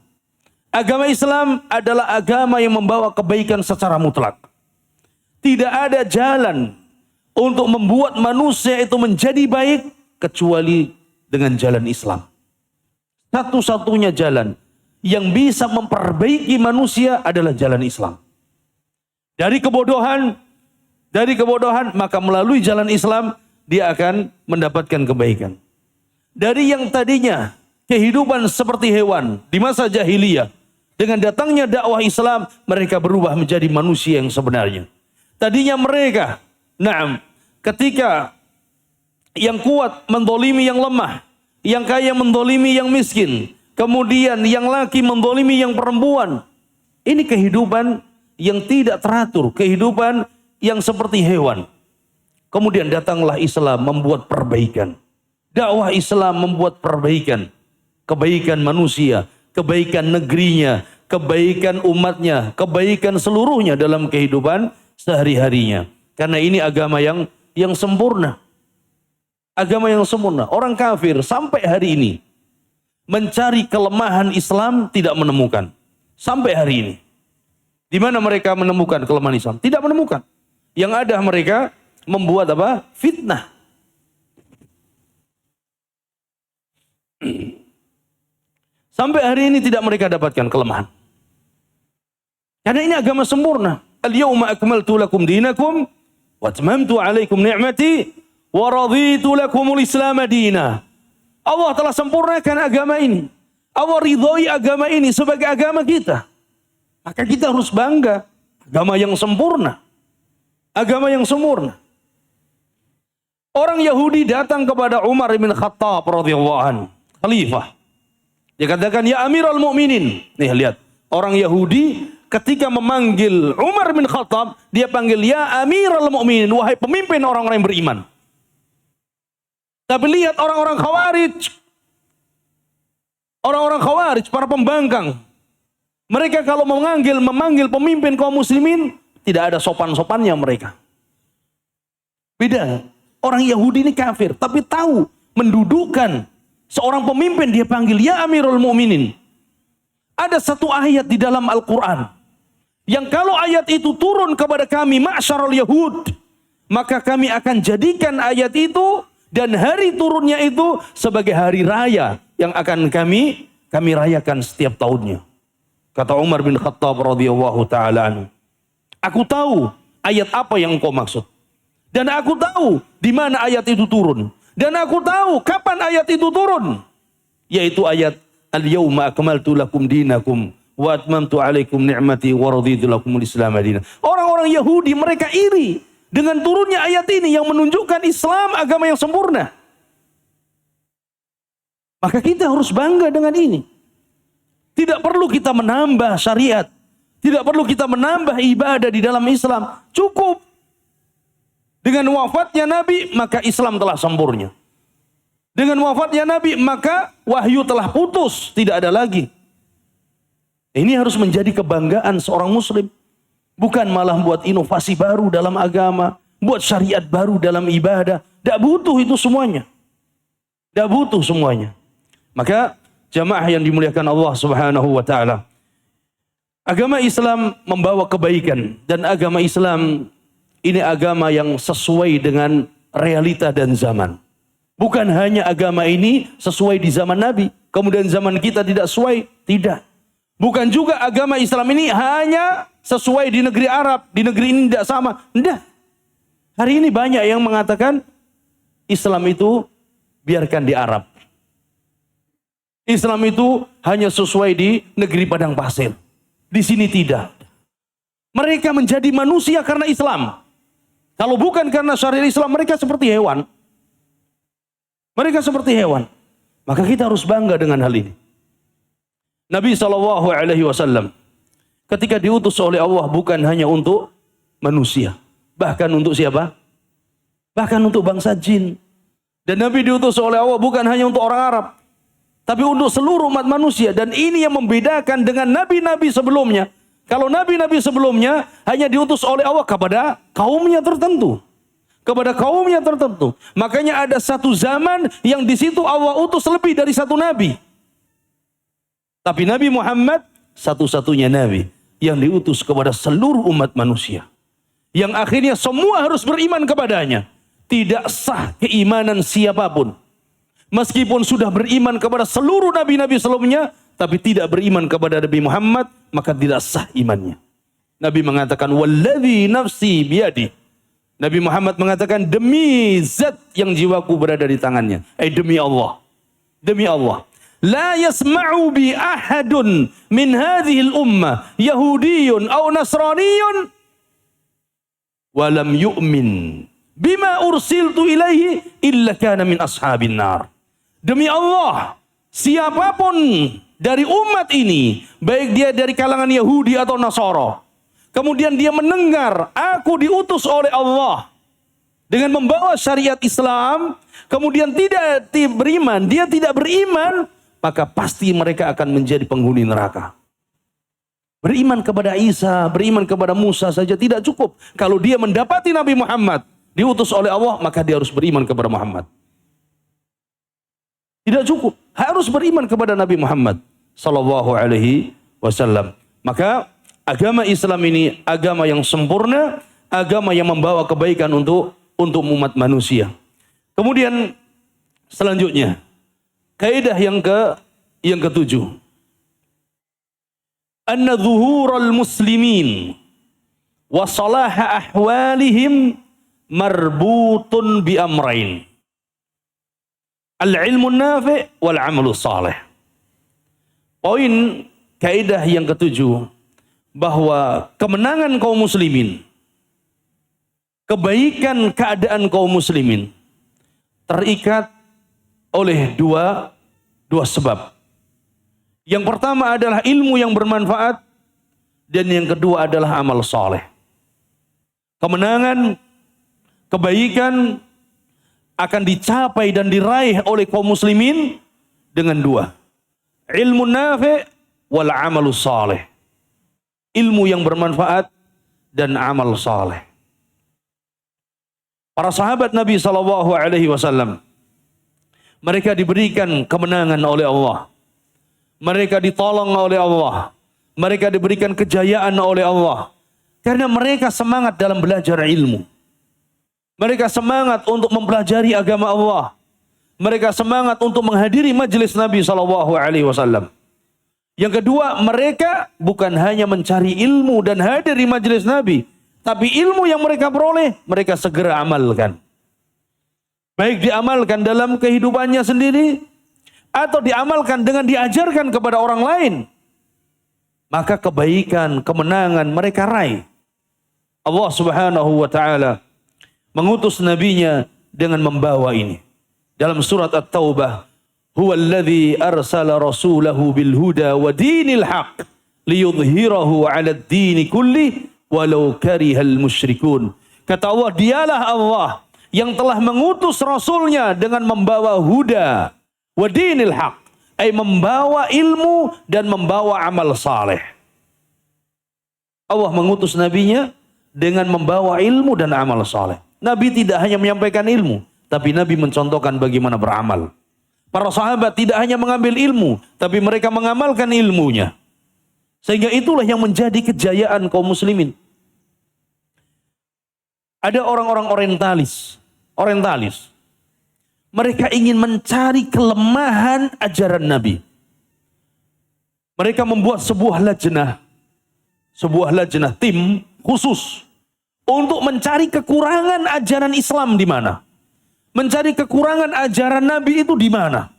Agama Islam adalah agama yang membawa kebaikan secara mutlak. Tidak ada jalan untuk membuat manusia itu menjadi baik kecuali dengan jalan Islam. Satu-satunya jalan yang bisa memperbaiki manusia adalah jalan Islam. Dari kebodohan maka melalui jalan Islam dia akan mendapatkan kebaikan. Dari yang tadinya kehidupan seperti hewan di masa jahiliyah, dengan datangnya dakwah Islam, mereka berubah menjadi manusia yang sebenarnya. Tadinya mereka, ketika yang kuat mendolimi yang lemah, yang kaya mendolimi yang miskin, kemudian yang laki mendolimi yang perempuan. Ini kehidupan yang tidak teratur, kehidupan yang seperti hewan. Kemudian datanglah Islam membuat perbaikan. Dakwah Islam membuat perbaikan. Kebaikan manusia, kebaikan negerinya, kebaikan umatnya, kebaikan seluruhnya dalam kehidupan sehari-harinya. Karena ini agama yang sempurna. Agama yang sempurna. Orang kafir sampai hari ini mencari kelemahan Islam tidak menemukan. Sampai hari ini. Di mana mereka menemukan kelemahan Islam? Tidak menemukan. Yang ada mereka membuat apa? Fitnah. Sampai hari ini tidak mereka dapatkan kelemahan. Karena ini agama sempurna. Al-yawma akmaltu lakum dinakum wa atmamtu alaikum ni'mati wa raditu lakumul Islam madina. Allah telah sempurnakan agama ini. Allah ridhoi agama ini sebagai agama kita. Maka kita harus bangga. Agama yang sempurna. Agama yang sempurna. Orang Yahudi datang kepada Umar bin Khattab radhiyallahu anhu, khalifah. Dia katakan, ya Amirul Mukminin. Nih lihat, orang Yahudi ketika memanggil Umar bin Khattab, dia panggil ya Amirul Mukminin, wahai pemimpin orang-orang yang beriman. Tapi lihat orang-orang Khawarij. Orang-orang Khawarij, para pembangkang. Mereka kalau memanggil pemimpin kaum muslimin, tidak ada sopan-sopannya mereka. Beda. Orang Yahudi ini kafir, tapi tahu mendudukkan seorang pemimpin, dia panggil ya Amirul Mukminin. Ada satu ayat di dalam Al-Quran yang kalau ayat itu turun kepada kami ma'syarul Yahud, maka kami akan jadikan ayat itu dan hari turunnya itu sebagai hari raya yang akan kami rayakan setiap tahunnya. Kata Umar bin Khattab radhiyallahu taala anhu, aku tahu ayat apa yang engkau maksud, dan aku tahu di mana ayat itu turun. Dan aku tahu kapan ayat itu turun. Yaitu ayat Al-yawma akmaltu lakum dinakum wa atmamtu alaikum ni'mati wa raditu lakumul Islam madina. Orang-orang Yahudi mereka iri dengan turunnya ayat ini yang menunjukkan Islam agama yang sempurna. Maka kita harus bangga dengan ini. Tidak perlu kita menambah syariat. Tidak perlu kita menambah ibadah di dalam Islam. Cukup. Dengan wafatnya Nabi, maka Islam telah sempurna. Dengan wafatnya Nabi, maka wahyu telah putus. Tidak ada lagi. Ini harus menjadi kebanggaan seorang muslim. Bukan malah buat inovasi baru dalam agama. Buat syariat baru dalam ibadah. Tidak butuh itu semuanya. Tidak butuh semuanya. Maka jamaah yang dimuliakan Allah subhanahu wa ta'ala. Agama Islam membawa kebaikan. Dan agama Islam ini agama yang sesuai dengan realita dan zaman. Bukan hanya agama ini sesuai di zaman Nabi, kemudian zaman kita tidak sesuai. Tidak. Bukan juga agama Islam ini hanya sesuai di negeri Arab, di negeri ini tidak sama. Tidak. Hari ini banyak yang mengatakan Islam itu biarkan di Arab. Islam itu hanya sesuai di negeri padang pasir. Di sini tidak. Mereka menjadi manusia karena Islam. Kalau bukan karena syariat Islam, mereka seperti hewan. Mereka seperti hewan. Maka kita harus bangga dengan hal ini. Nabi SAW ketika diutus oleh Allah bukan hanya untuk manusia. Bahkan untuk siapa? Bahkan untuk bangsa jin. Dan Nabi diutus oleh Allah bukan hanya untuk orang Arab. Tapi untuk seluruh umat manusia. Dan ini yang membedakan dengan nabi-nabi sebelumnya. Kalau nabi-nabi sebelumnya hanya diutus oleh Allah kepada kaumnya tertentu. Kepada kaumnya tertentu. Makanya ada satu zaman yang di situ Allah utus lebih dari satu nabi. Tapi Nabi Muhammad satu-satunya Nabi yang diutus kepada seluruh umat manusia. Yang akhirnya semua harus beriman kepadanya. Tidak sah keimanan siapapun. Meskipun sudah beriman kepada seluruh nabi-nabi sebelumnya, tapi tidak beriman kepada Nabi Muhammad, maka tidak sah imannya. Nabi mengatakan, walladzi nafsi biyadi. Nabi Muhammad mengatakan, demi zat yang jiwaku berada di tangannya. Demi Allah. Demi Allah. La yasma'u bi ahadun min hadhil ummah Yahudiyun aw Nasraniyun walam yu'min bima ursiltu ilaihi illa kana min ashabin nar. Demi Allah, siapapun dari umat ini, baik dia dari kalangan Yahudi atau Nasara, kemudian dia mendengar aku diutus oleh Allah dengan membawa syariat Islam, kemudian tidak beriman, dia tidak beriman, maka pasti mereka akan menjadi penghuni neraka. Beriman kepada Isa, beriman kepada Musa saja tidak cukup. Kalau dia mendapati Nabi Muhammad diutus oleh Allah, maka dia harus beriman kepada Muhammad. Tidak cukup, harus beriman kepada Nabi Muhammad sallallahu alaihi wasallam. Maka agama Islam ini agama yang sempurna, agama yang membawa kebaikan untuk umat manusia. Kemudian selanjutnya, kaidah yang ketujuh. Anna zuhural muslimin wa salaha ahwalihim marbutun bi amrain. Al-ilmu nafi' wal amalu salih. Poin kaidah yang ketujuh, bahwa kemenangan kaum muslimin, kebaikan keadaan kaum muslimin terikat oleh dua sebab. Yang pertama adalah ilmu yang bermanfaat, dan yang kedua adalah amal saleh. Kemenangan, kebaikan akan dicapai dan diraih oleh kaum muslimin dengan dua. Ilmu nafi' wal amalu saleh. Ilmu yang bermanfaat dan amal saleh. Para sahabat Nabi SAW, mereka diberikan kemenangan oleh Allah. Mereka ditolong oleh Allah. Mereka diberikan kejayaan oleh Allah. Karena mereka semangat dalam belajar ilmu. Mereka semangat untuk mempelajari agama Allah. Mereka semangat untuk menghadiri majelis Nabi SAW. Yang kedua, mereka bukan hanya mencari ilmu dan hadir di majelis Nabi, tapi ilmu yang mereka peroleh, mereka segera amalkan. Baik diamalkan dalam kehidupannya sendiri, atau diamalkan dengan diajarkan kepada orang lain. Maka kebaikan, kemenangan mereka raih. Allah Subhanahu wa ta'ala mengutus nabinya dengan membawa ini. Dalam surat At-Taubah, huwa alladhi arsala rasulahu bil huda wa dinil haq liyudhhirahu 'ala ad-din kulli walau karihal musyrikun. Kata Allah, dialah Allah yang telah mengutus rasulnya dengan membawa huda wa dinil haq, ay membawa ilmu dan membawa amal saleh. Allah mengutus nabinya dengan membawa ilmu dan amal saleh. Nabi tidak hanya menyampaikan ilmu, tapi Nabi mencontohkan bagaimana beramal. Para sahabat tidak hanya mengambil ilmu, tapi mereka mengamalkan ilmunya. Sehingga itulah yang menjadi kejayaan kaum muslimin. Ada orang-orang orientalis. Mereka ingin mencari kelemahan ajaran Nabi. Mereka membuat sebuah lajnah, tim khusus untuk mencari kekurangan ajaran Islam di mana. Mencari kekurangan ajaran Nabi itu di mana.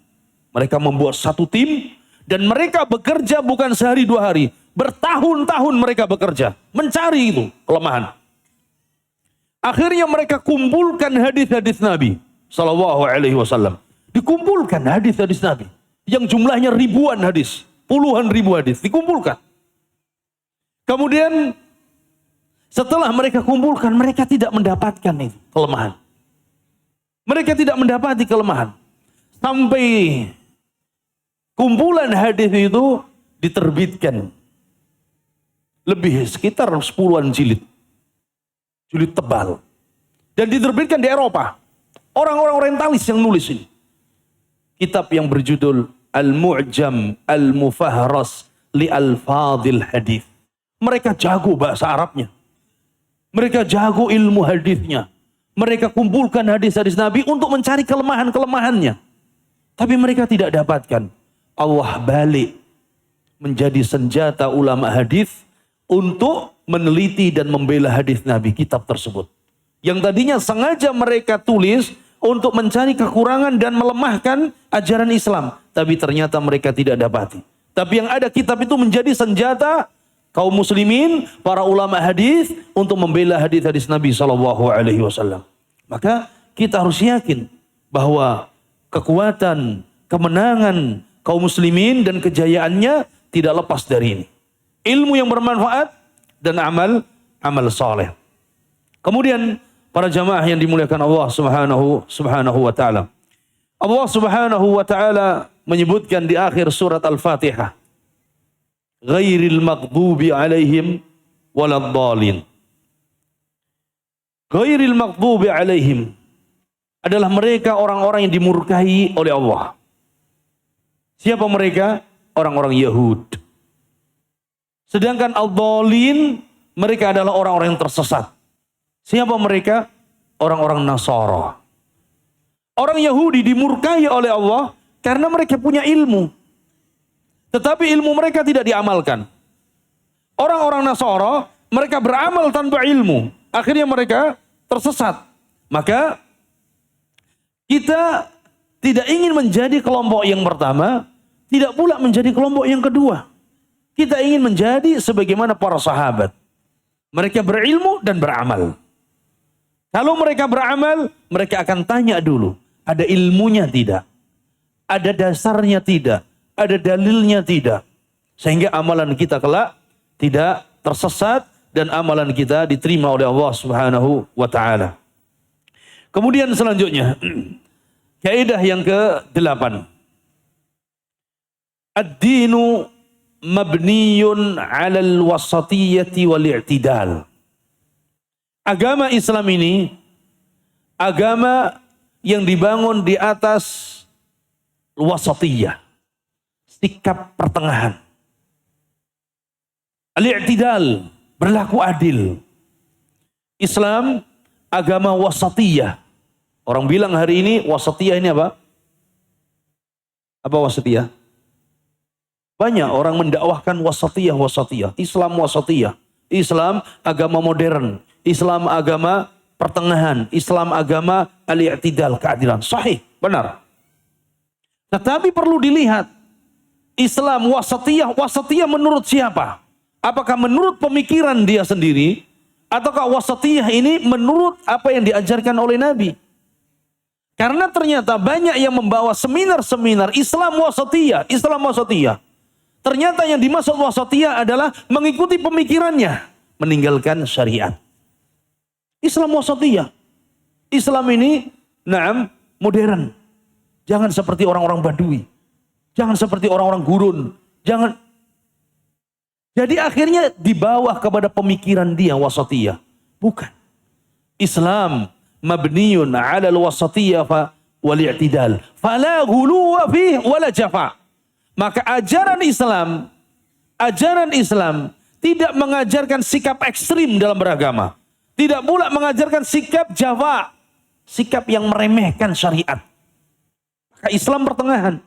Mereka membuat satu tim dan mereka bekerja bukan sehari dua hari. Bertahun-tahun mereka bekerja mencari itu kelemahan. Akhirnya mereka kumpulkan hadis-hadis Nabi Sallallahu Alaihi Wasallam. Dikumpulkan hadis-hadis Nabi yang jumlahnya ribuan hadis, puluhan ribu hadis dikumpulkan. Kemudian setelah mereka kumpulkan, mereka tidak mendapatkan itu kelemahan. Mereka tidak mendapati kelemahan. Sampai kumpulan hadis itu diterbitkan. Lebih sekitar 10-an jilid. Jilid tebal. Dan diterbitkan di Eropa. Orang-orang orientalis yang nulis ini. Kitab yang berjudul al-mu'jam al-mufahras li alfadhil hadis. Mereka jago bahasa Arabnya. Mereka jago ilmu hadisnya. Mereka kumpulkan hadis-hadis Nabi untuk mencari kelemahan-kelemahannya. Tapi mereka tidak dapatkan. Allah balik menjadi senjata ulama hadis untuk meneliti dan membela hadis Nabi, kitab tersebut. Yang tadinya sengaja mereka tulis untuk mencari kekurangan dan melemahkan ajaran Islam. Tapi ternyata mereka tidak dapati. Tapi yang ada kitab itu menjadi senjata kaum muslimin, para ulama hadis untuk membela hadis-hadis Nabi SAW. Maka kita harus yakin bahwa kekuatan, kemenangan kaum muslimin dan kejayaannya tidak lepas dari ini. Ilmu yang bermanfaat dan amal saleh. Kemudian para jamaah yang dimuliakan Allah Subhanahu wa taala. Allah Subhanahu wa taala menyebutkan di akhir surat Al-Fatihah, ghairil maghdubi alaihim waladdallin. Ghairil maghdubi alaihim adalah mereka orang-orang yang dimurkai oleh Allah. Siapa mereka? Orang-orang Yahud. Sedangkan al-dhalin, mereka adalah orang-orang yang tersesat. Siapa mereka? Orang-orang Nasara. Orang Yahudi dimurkai oleh Allah karena mereka punya ilmu. Tetapi ilmu mereka tidak diamalkan. Orang-orang Nasara, mereka beramal tanpa ilmu. Akhirnya mereka tersesat. Maka kita tidak ingin menjadi kelompok yang pertama, tidak pula menjadi kelompok yang kedua. Kita ingin menjadi sebagaimana para sahabat. Mereka berilmu dan beramal. Kalau mereka beramal, mereka akan tanya dulu, ada ilmunya tidak? Ada dasarnya tidak? Ada dalilnya tidak? Sehingga amalan kita kelak tidak tersesat dan amalan kita diterima oleh Allah Subhanahu wa taala. Kemudian selanjutnya, kaidah yang ke-8. Ad-dinu mabniyun 'alal wasatiyyati wal i'tidal. Agama Islam ini agama yang dibangun di atas wasatiyah, sikap pertengahan. Al-i'tidal, berlaku adil. Islam agama wasatiyah. Orang bilang hari ini wasatiyah ini apa? Apa wasatiyah? Banyak orang mendakwahkan wasatiyah. Islam wasatiyah. Islam agama modern. Islam agama pertengahan. Islam agama al-i'tidal, keadilan. Sahih, benar. Tetapi perlu dilihat. Islam wasatiyah menurut siapa? Apakah menurut pemikiran dia sendiri? Ataukah wasatiyah ini menurut apa yang diajarkan oleh Nabi? Karena ternyata banyak yang membawa seminar-seminar Islam wasatiyah. Ternyata yang dimaksud wasatiyah adalah mengikuti pemikirannya, meninggalkan syariat. Islam wasatiyah. Islam ini, modern. Jangan seperti orang-orang Badui. Jangan seperti orang-orang gurun. Jangan. Jadi akhirnya dibawa kepada pemikiran dia wasatiyah. Bukan. Islam mabniyun 'ala al-wasatiyah wal i'tidal. Fala ghuluwa fihi wala jafa. Maka ajaran Islam tidak mengajarkan sikap ekstrim dalam beragama. Tidak pula mengajarkan sikap jafa, sikap yang meremehkan syariat. Maka Islam pertengahan.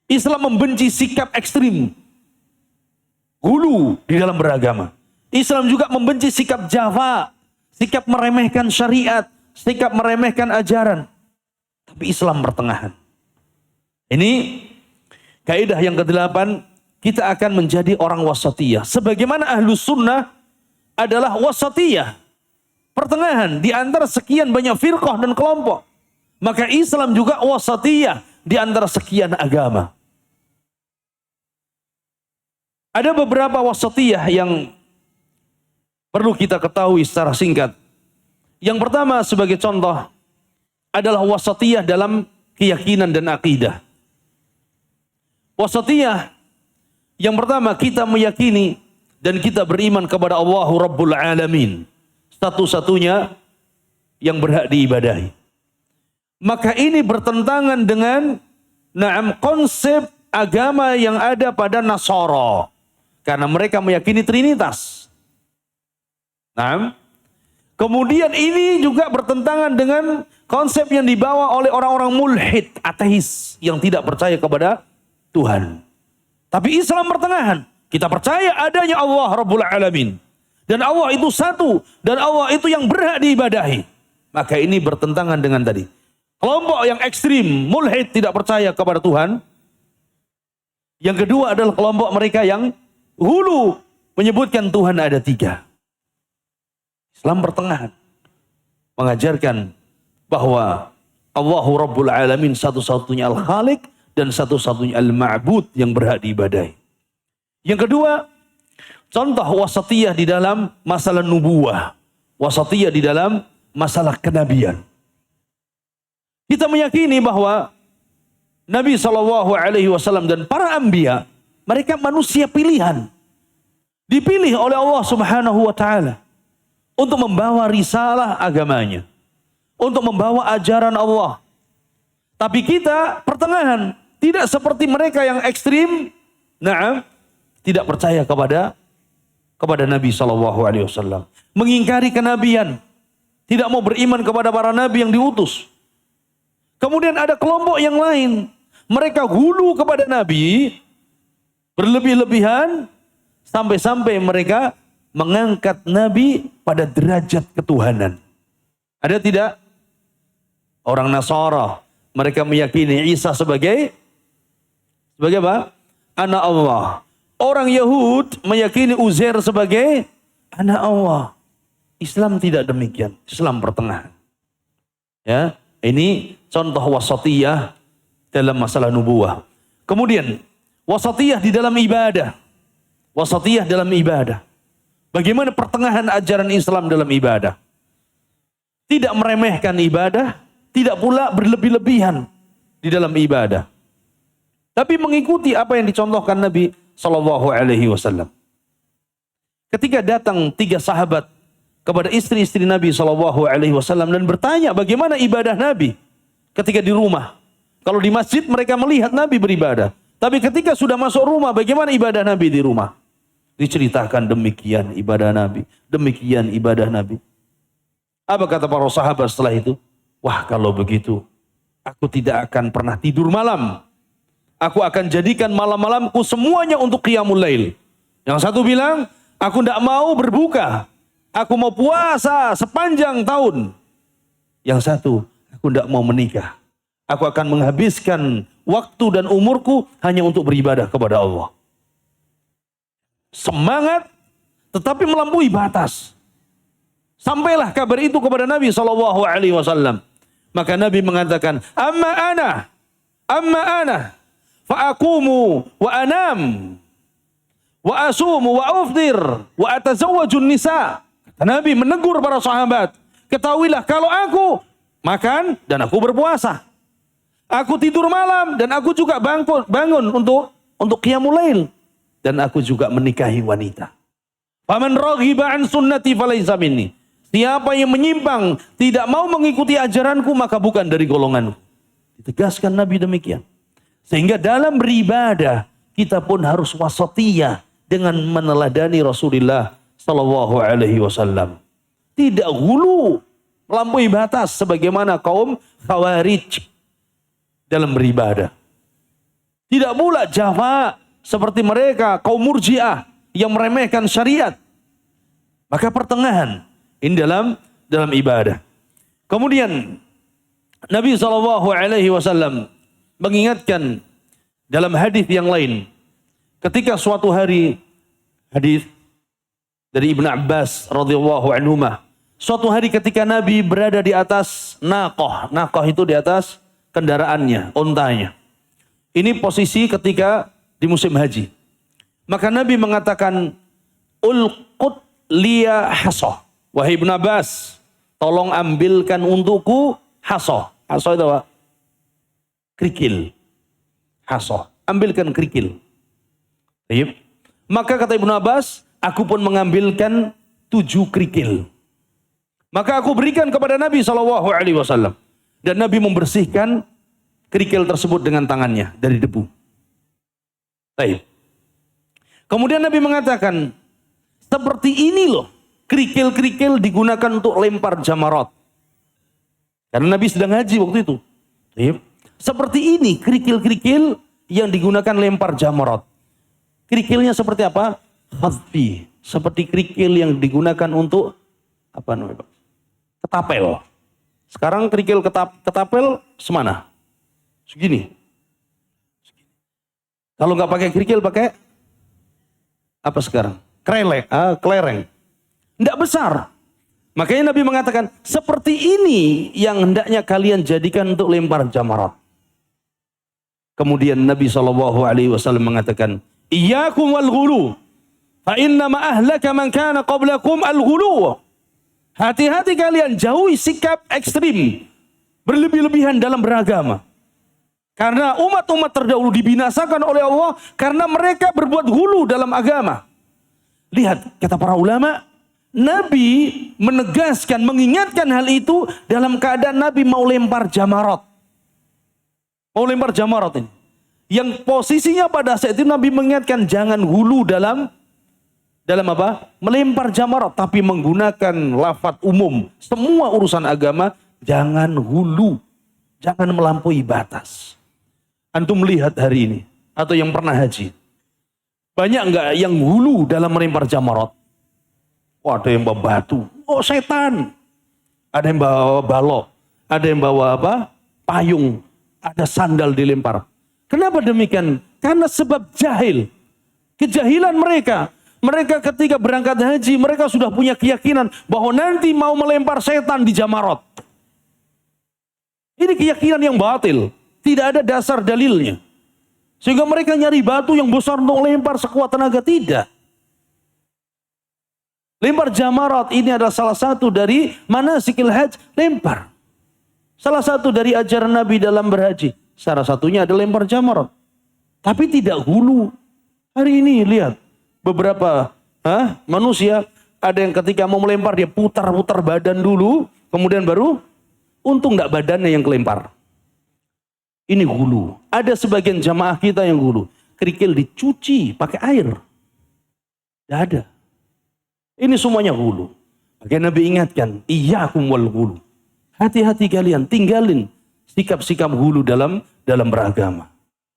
Islam membenci sikap ekstrim, hulu di dalam beragama. Islam juga membenci sikap jafa, sikap meremehkan syariat, sikap meremehkan ajaran. Tapi Islam pertengahan. Ini kaidah yang ke-8, kita akan menjadi orang wasatiyah. Sebagaimana Ahlus Sunnah adalah wasatiyah, pertengahan di antara sekian banyak firqah dan kelompok. Maka Islam juga wasatiyah di antara sekian agama. Ada beberapa wasatiyah yang perlu kita ketahui secara singkat. Yang pertama sebagai contoh adalah wasatiyah dalam keyakinan dan akidah. Wasatiyah yang pertama, kita meyakini dan kita beriman kepada Allah Rabbul Alamin, satu-satunya yang berhak diibadahi. Maka ini bertentangan dengan konsep agama yang ada pada Nasara. Karena mereka meyakini Trinitas. Kemudian ini juga bertentangan dengan konsep yang dibawa oleh orang-orang mulhid, ateis, yang tidak percaya kepada Tuhan. Tapi Islam pertengahan. Kita percaya adanya Allah Rabbul Alamin. Dan Allah itu satu. Dan Allah itu yang berhak diibadahi. Maka ini bertentangan dengan tadi. Kelompok yang ekstrim, mulhid, tidak percaya kepada Tuhan. Yang kedua adalah kelompok mereka yang hulu, menyebutkan Tuhan ada 3. Islam pertengahan. Mengajarkan bahwa Allahu Rabbul Alamin satu-satunya Al-Khaliq dan satu-satunya Al-Ma'bud yang berhak diibadahi. Yang kedua, contoh wasatiyah di dalam masalah nubuwah. Wasatiyah di dalam masalah kenabian. Kita meyakini bahwa Nabi SAW dan para anbiya, mereka manusia pilihan. Dipilih oleh Allah Subhanahu wa Ta'ala untuk membawa risalah agamanya, untuk membawa ajaran Allah. Tapi kita pertengahan, tidak seperti mereka yang ekstrim, tidak percaya kepada Nabi SAW, mengingkari kenabian, tidak mau beriman kepada para nabi yang diutus. Kemudian ada kelompok yang lain, mereka hulu kepada Nabi, berlebih-lebihan, sampai-sampai mereka mengangkat Nabi pada derajat ketuhanan. Ada tidak? Orang Nasara, mereka meyakini Isa sebagai apa? Anak Allah. Orang Yahud meyakini Uzair sebagai anak Allah. Islam tidak demikian. Islam pertengahan. Ya, ini contoh wasatiyah dalam masalah nubuwah. Kemudian wasatiyah di dalam ibadah. Wasatiyah dalam ibadah. Bagaimana pertengahan ajaran Islam dalam ibadah? Tidak meremehkan ibadah, tidak pula berlebih-lebihan di dalam ibadah. Tapi mengikuti apa yang dicontohkan Nabi SAW. Ketika datang 3 sahabat kepada istri-istri Nabi SAW dan bertanya bagaimana ibadah Nabi ketika di rumah. Kalau di masjid mereka melihat Nabi beribadah. Tapi ketika sudah masuk rumah, bagaimana ibadah Nabi di rumah? Diceritakan demikian ibadah Nabi, demikian ibadah Nabi. Apa kata para sahabat setelah itu? Wah, kalau begitu, aku tidak akan pernah tidur malam. Aku akan jadikan malam-malamku semuanya untuk qiyamul lail. Yang satu bilang, aku tidak mau berbuka. Aku mau puasa sepanjang tahun. Yang satu, aku tidak mau menikah. Aku akan menghabiskan waktu dan umurku hanya untuk beribadah kepada Allah. Semangat, tetapi melampaui batas. Sampailah kabar itu kepada Nabi SAW. Maka Nabi mengatakan, Amma ana, fa'akumu wa anam, wa asumu wa ufdir, wa atazawwajun nisa. Kata Nabi menegur para sahabat, ketahuilah kalau aku makan dan aku berpuasa. Aku tidur malam dan aku juga bangun untuk qiyamul lail. Dan aku juga menikahi wanita. Faman raghiba an sunnati falaysa minni. Siapa yang menyimpang, tidak mau mengikuti ajaranku, maka bukan dari golonganku. Ditegaskan Nabi demikian. Sehingga dalam beribadah, kita pun harus wasatiyah dengan meneladani Rasulullah SAW. Tidak hulu, melampaui batas sebagaimana kaum Khawarij dalam beribadah. Tidak pula jafa seperti mereka kaum Murji'ah yang meremehkan syariat. Maka pertengahan ini dalam ibadah. Kemudian Nabi SAW mengingatkan dalam hadis yang lain, ketika suatu hari, hadis dari Ibnu Abbas radhiyallahu anhuma, suatu hari ketika Nabi berada di atas naqah itu di atas kendaraannya, ontanya. Ini posisi ketika di musim haji. Maka Nabi mengatakan, ulqut liya hasoh. Wahai Ibnu Abbas, tolong ambilkan untukku hasoh. Hasoh itu apa? Kerikil. Hasoh. Ambilkan kerikil. Baik. Maka kata Ibnu Abbas, aku pun mengambilkan 7 kerikil. Maka aku berikan kepada Nabi SAW. Dan Nabi membersihkan kerikil tersebut dengan tangannya dari debu. Baik. Kemudian Nabi mengatakan, seperti ini loh kerikil-kerikil digunakan untuk lempar jamarat. Karena Nabi sedang haji waktu itu. Baik. Seperti ini kerikil-kerikil yang digunakan lempar jamarat. Kerikilnya seperti apa? Khadfi. Seperti kerikil yang digunakan untuk apa namanya, Pak? Ketapel. Sekarang kerikil ketapel semana? Segini. Kalau nggak pakai kerikil, pakai apa sekarang? Kelereng. Nggak besar. Makanya Nabi mengatakan, seperti ini yang hendaknya kalian jadikan untuk lempar jamarat. Kemudian Nabi SAW mengatakan, Iyyakum wal ghulu, fa inna ma ahlaka man kana qablakum al ghulu. Hati-hati kalian, jauhi sikap ekstrim, berlebih-lebihan dalam beragama. Karena umat-umat terdahulu dibinasakan oleh Allah karena mereka berbuat hulu dalam agama. Lihat, kata para ulama, Nabi menegaskan, mengingatkan hal itu dalam keadaan Nabi mau lempar jamarat. Mau lempar jamarat ini. Yang posisinya pada saat itu Nabi mengingatkan jangan hulu dalam apa? Melempar jamarat, tapi menggunakan lafaz umum. Semua urusan agama jangan hulu, jangan melampaui batas. Antum melihat hari ini atau yang pernah haji, banyak enggak yang hulu dalam melempar jamarat? Oh, ada yang bawa batu, oh setan. Ada yang bawa balok, ada yang bawa apa? Payung, ada sandal dilempar. Kenapa demikian? Karena sebab jahil, kejahilan mereka. Mereka ketika berangkat haji, mereka sudah punya keyakinan bahwa nanti mau melempar setan di jamarat. Ini keyakinan yang batil. Tidak ada dasar dalilnya. Sehingga mereka nyari batu yang besar untuk lempar sekuat tenaga. Tidak. Lempar jamarat ini adalah salah satu dari manasikil haji. Lempar. Salah satu dari ajaran Nabi dalam berhaji. Salah satunya adalah lempar jamarat. Tapi tidak hulu. Hari ini lihat. Beberapa manusia ada yang ketika mau melempar dia putar-putar badan dulu, kemudian baru untung enggak badannya yang kelempar. Ini hulu. Ada sebagian jamaah kita yang hulu, kerikil dicuci pakai air. Tidak ada. Ini semuanya hulu. Maka Nabi ingatkan, iyyakum wal hulu. Hati-hati kalian, tinggalin sikap-sikap hulu dalam beragama.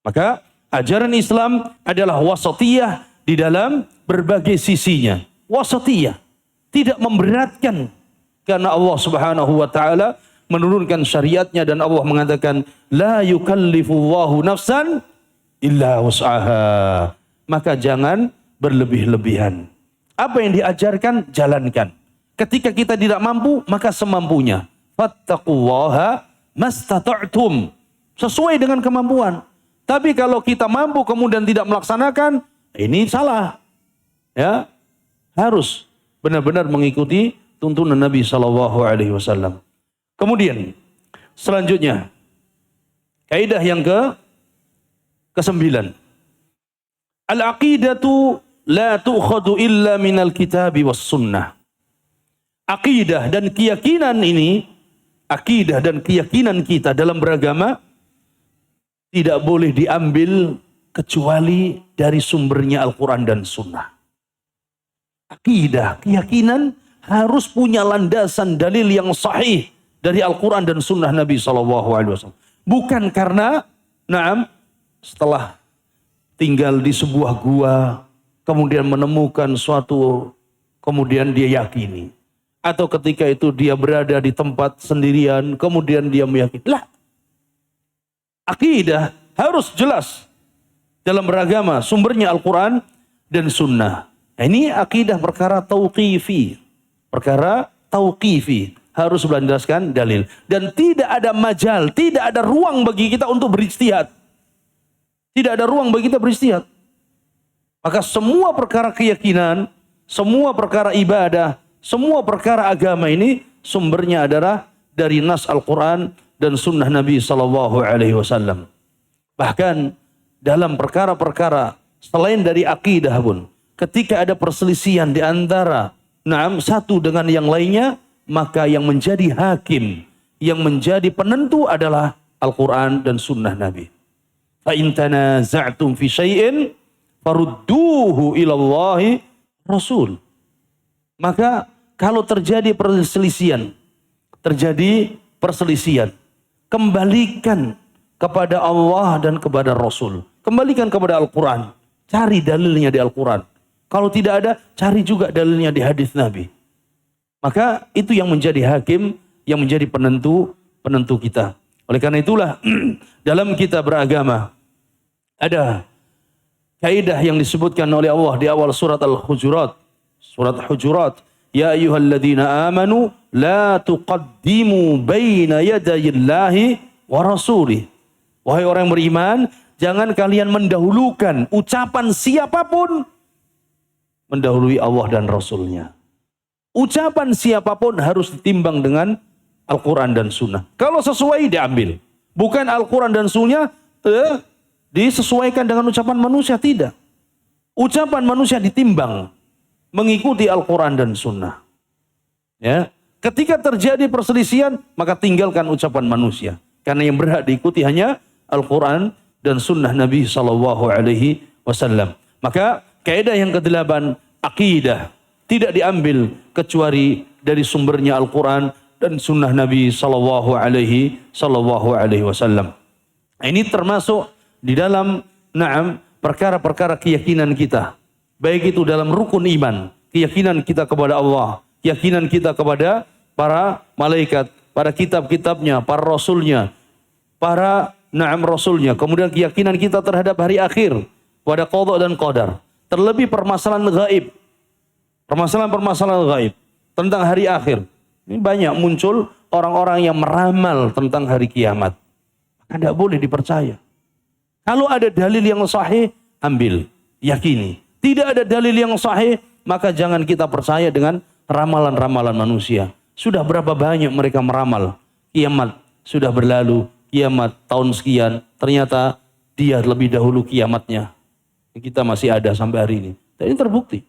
Maka ajaran Islam adalah wasatiyah di dalam berbagai sisinya. Wasatiyah. Tidak memberatkan. Karena Allah Subhanahu wa ta'ala menurunkan syariatnya dan Allah mengatakan, La yukallifullahu nafsan illa wus'aha. Maka jangan berlebih-lebihan. Apa yang diajarkan, jalankan. Ketika kita tidak mampu, maka semampunya. Fattaqullaha mastata'tum. Sesuai dengan kemampuan. Tapi kalau kita mampu kemudian tidak melaksanakan, ini salah. Ya, harus benar-benar mengikuti tuntunan Nabi Shallallahu Alaihi Wasallam. Kemudian selanjutnya kaidah yang ke-9. Al-aqidatu la tu'khadu illa minal kitabi was sunnah. Aqidah dan keyakinan ini, akidah dan keyakinan kita dalam beragama tidak boleh diambil kecuali dari sumbernya Al-Quran dan Sunnah. Akidah, keyakinan harus punya landasan dalil yang sahih dari Al-Quran dan Sunnah Nabi SAW. Bukan karena, setelah tinggal di sebuah gua, kemudian menemukan suatu, kemudian dia yakini. Atau ketika itu dia berada di tempat sendirian, kemudian dia meyakini. Lah, akidah harus jelas. Dalam beragama, sumbernya Al-Quran dan Sunnah. Nah, ini akidah perkara tauqifi. Perkara tauqifi. Harus berlandaskan dalil. Dan tidak ada majal, tidak ada ruang bagi kita untuk beristihad. Tidak ada ruang bagi kita beristihad. Maka semua perkara keyakinan, semua perkara ibadah, semua perkara agama ini, sumbernya adalah dari nas Al-Quran dan Sunnah Nabi SAW. Bahkan, dalam perkara-perkara selain dari akidah pun, ketika ada perselisihan di antara satu dengan yang lainnya, maka yang menjadi hakim, yang menjadi penentu adalah Al-Quran dan sunnah Nabi. Fa in tanaza'tum fi syai'in farudduhu ilallahi rasul. Maka kalau terjadi perselisihan, kembalikan kepada Allah dan kepada Rasul. Kembalikan kepada Al-Quran. Cari dalilnya di Al-Quran. Kalau tidak ada, cari juga dalilnya di hadis Nabi. Maka itu yang menjadi hakim, yang menjadi penentu kita. Oleh karena itulah dalam kita beragama ada kaidah yang disebutkan oleh Allah di awal surat Al-Hujurat. Surat Hujurat. Ya ayyuhalladzina amanu la tuqaddimu baina yadayillahi wa rasulih. Wahai orang yang beriman, jangan kalian mendahulukan ucapan siapapun mendahului Allah dan Rasulnya. Ucapan siapapun harus ditimbang dengan Al-Quran dan Sunnah. Kalau sesuai diambil. Bukan Al-Quran dan Sunnah disesuaikan dengan ucapan manusia, tidak. Ucapan manusia ditimbang mengikuti Al-Quran dan Sunnah. Ya, ketika terjadi perselisihan, maka tinggalkan ucapan manusia. Karena yang berhak diikuti hanya Al-Quran dan Sunnah Nabi SAW. Maka kaidah yang ke-8, akidah tidak diambil kecuali dari sumbernya Al-Quran dan Sunnah Nabi SAW. Ini termasuk di dalam perkara-perkara keyakinan kita. Baik itu dalam rukun iman, keyakinan kita kepada Allah, keyakinan kita kepada para malaikat, para kitab-kitabnya, para rasulnya, rasulnya. Kemudian keyakinan kita terhadap hari akhir, pada qada dan qadar. Terlebih permasalahan gaib. Permasalahan gaib tentang hari akhir. Ini banyak muncul orang-orang yang meramal tentang hari kiamat. Maka tidak boleh dipercaya. Kalau ada dalil yang sahih, ambil, yakini. Tidak ada dalil yang sahih, maka jangan kita percaya dengan ramalan-ramalan manusia. Sudah berapa banyak mereka meramal. Kiamat sudah berlalu, kiamat tahun sekian. Ternyata dia lebih dahulu kiamatnya. Kita masih ada sampai hari ini. Dan ini terbukti.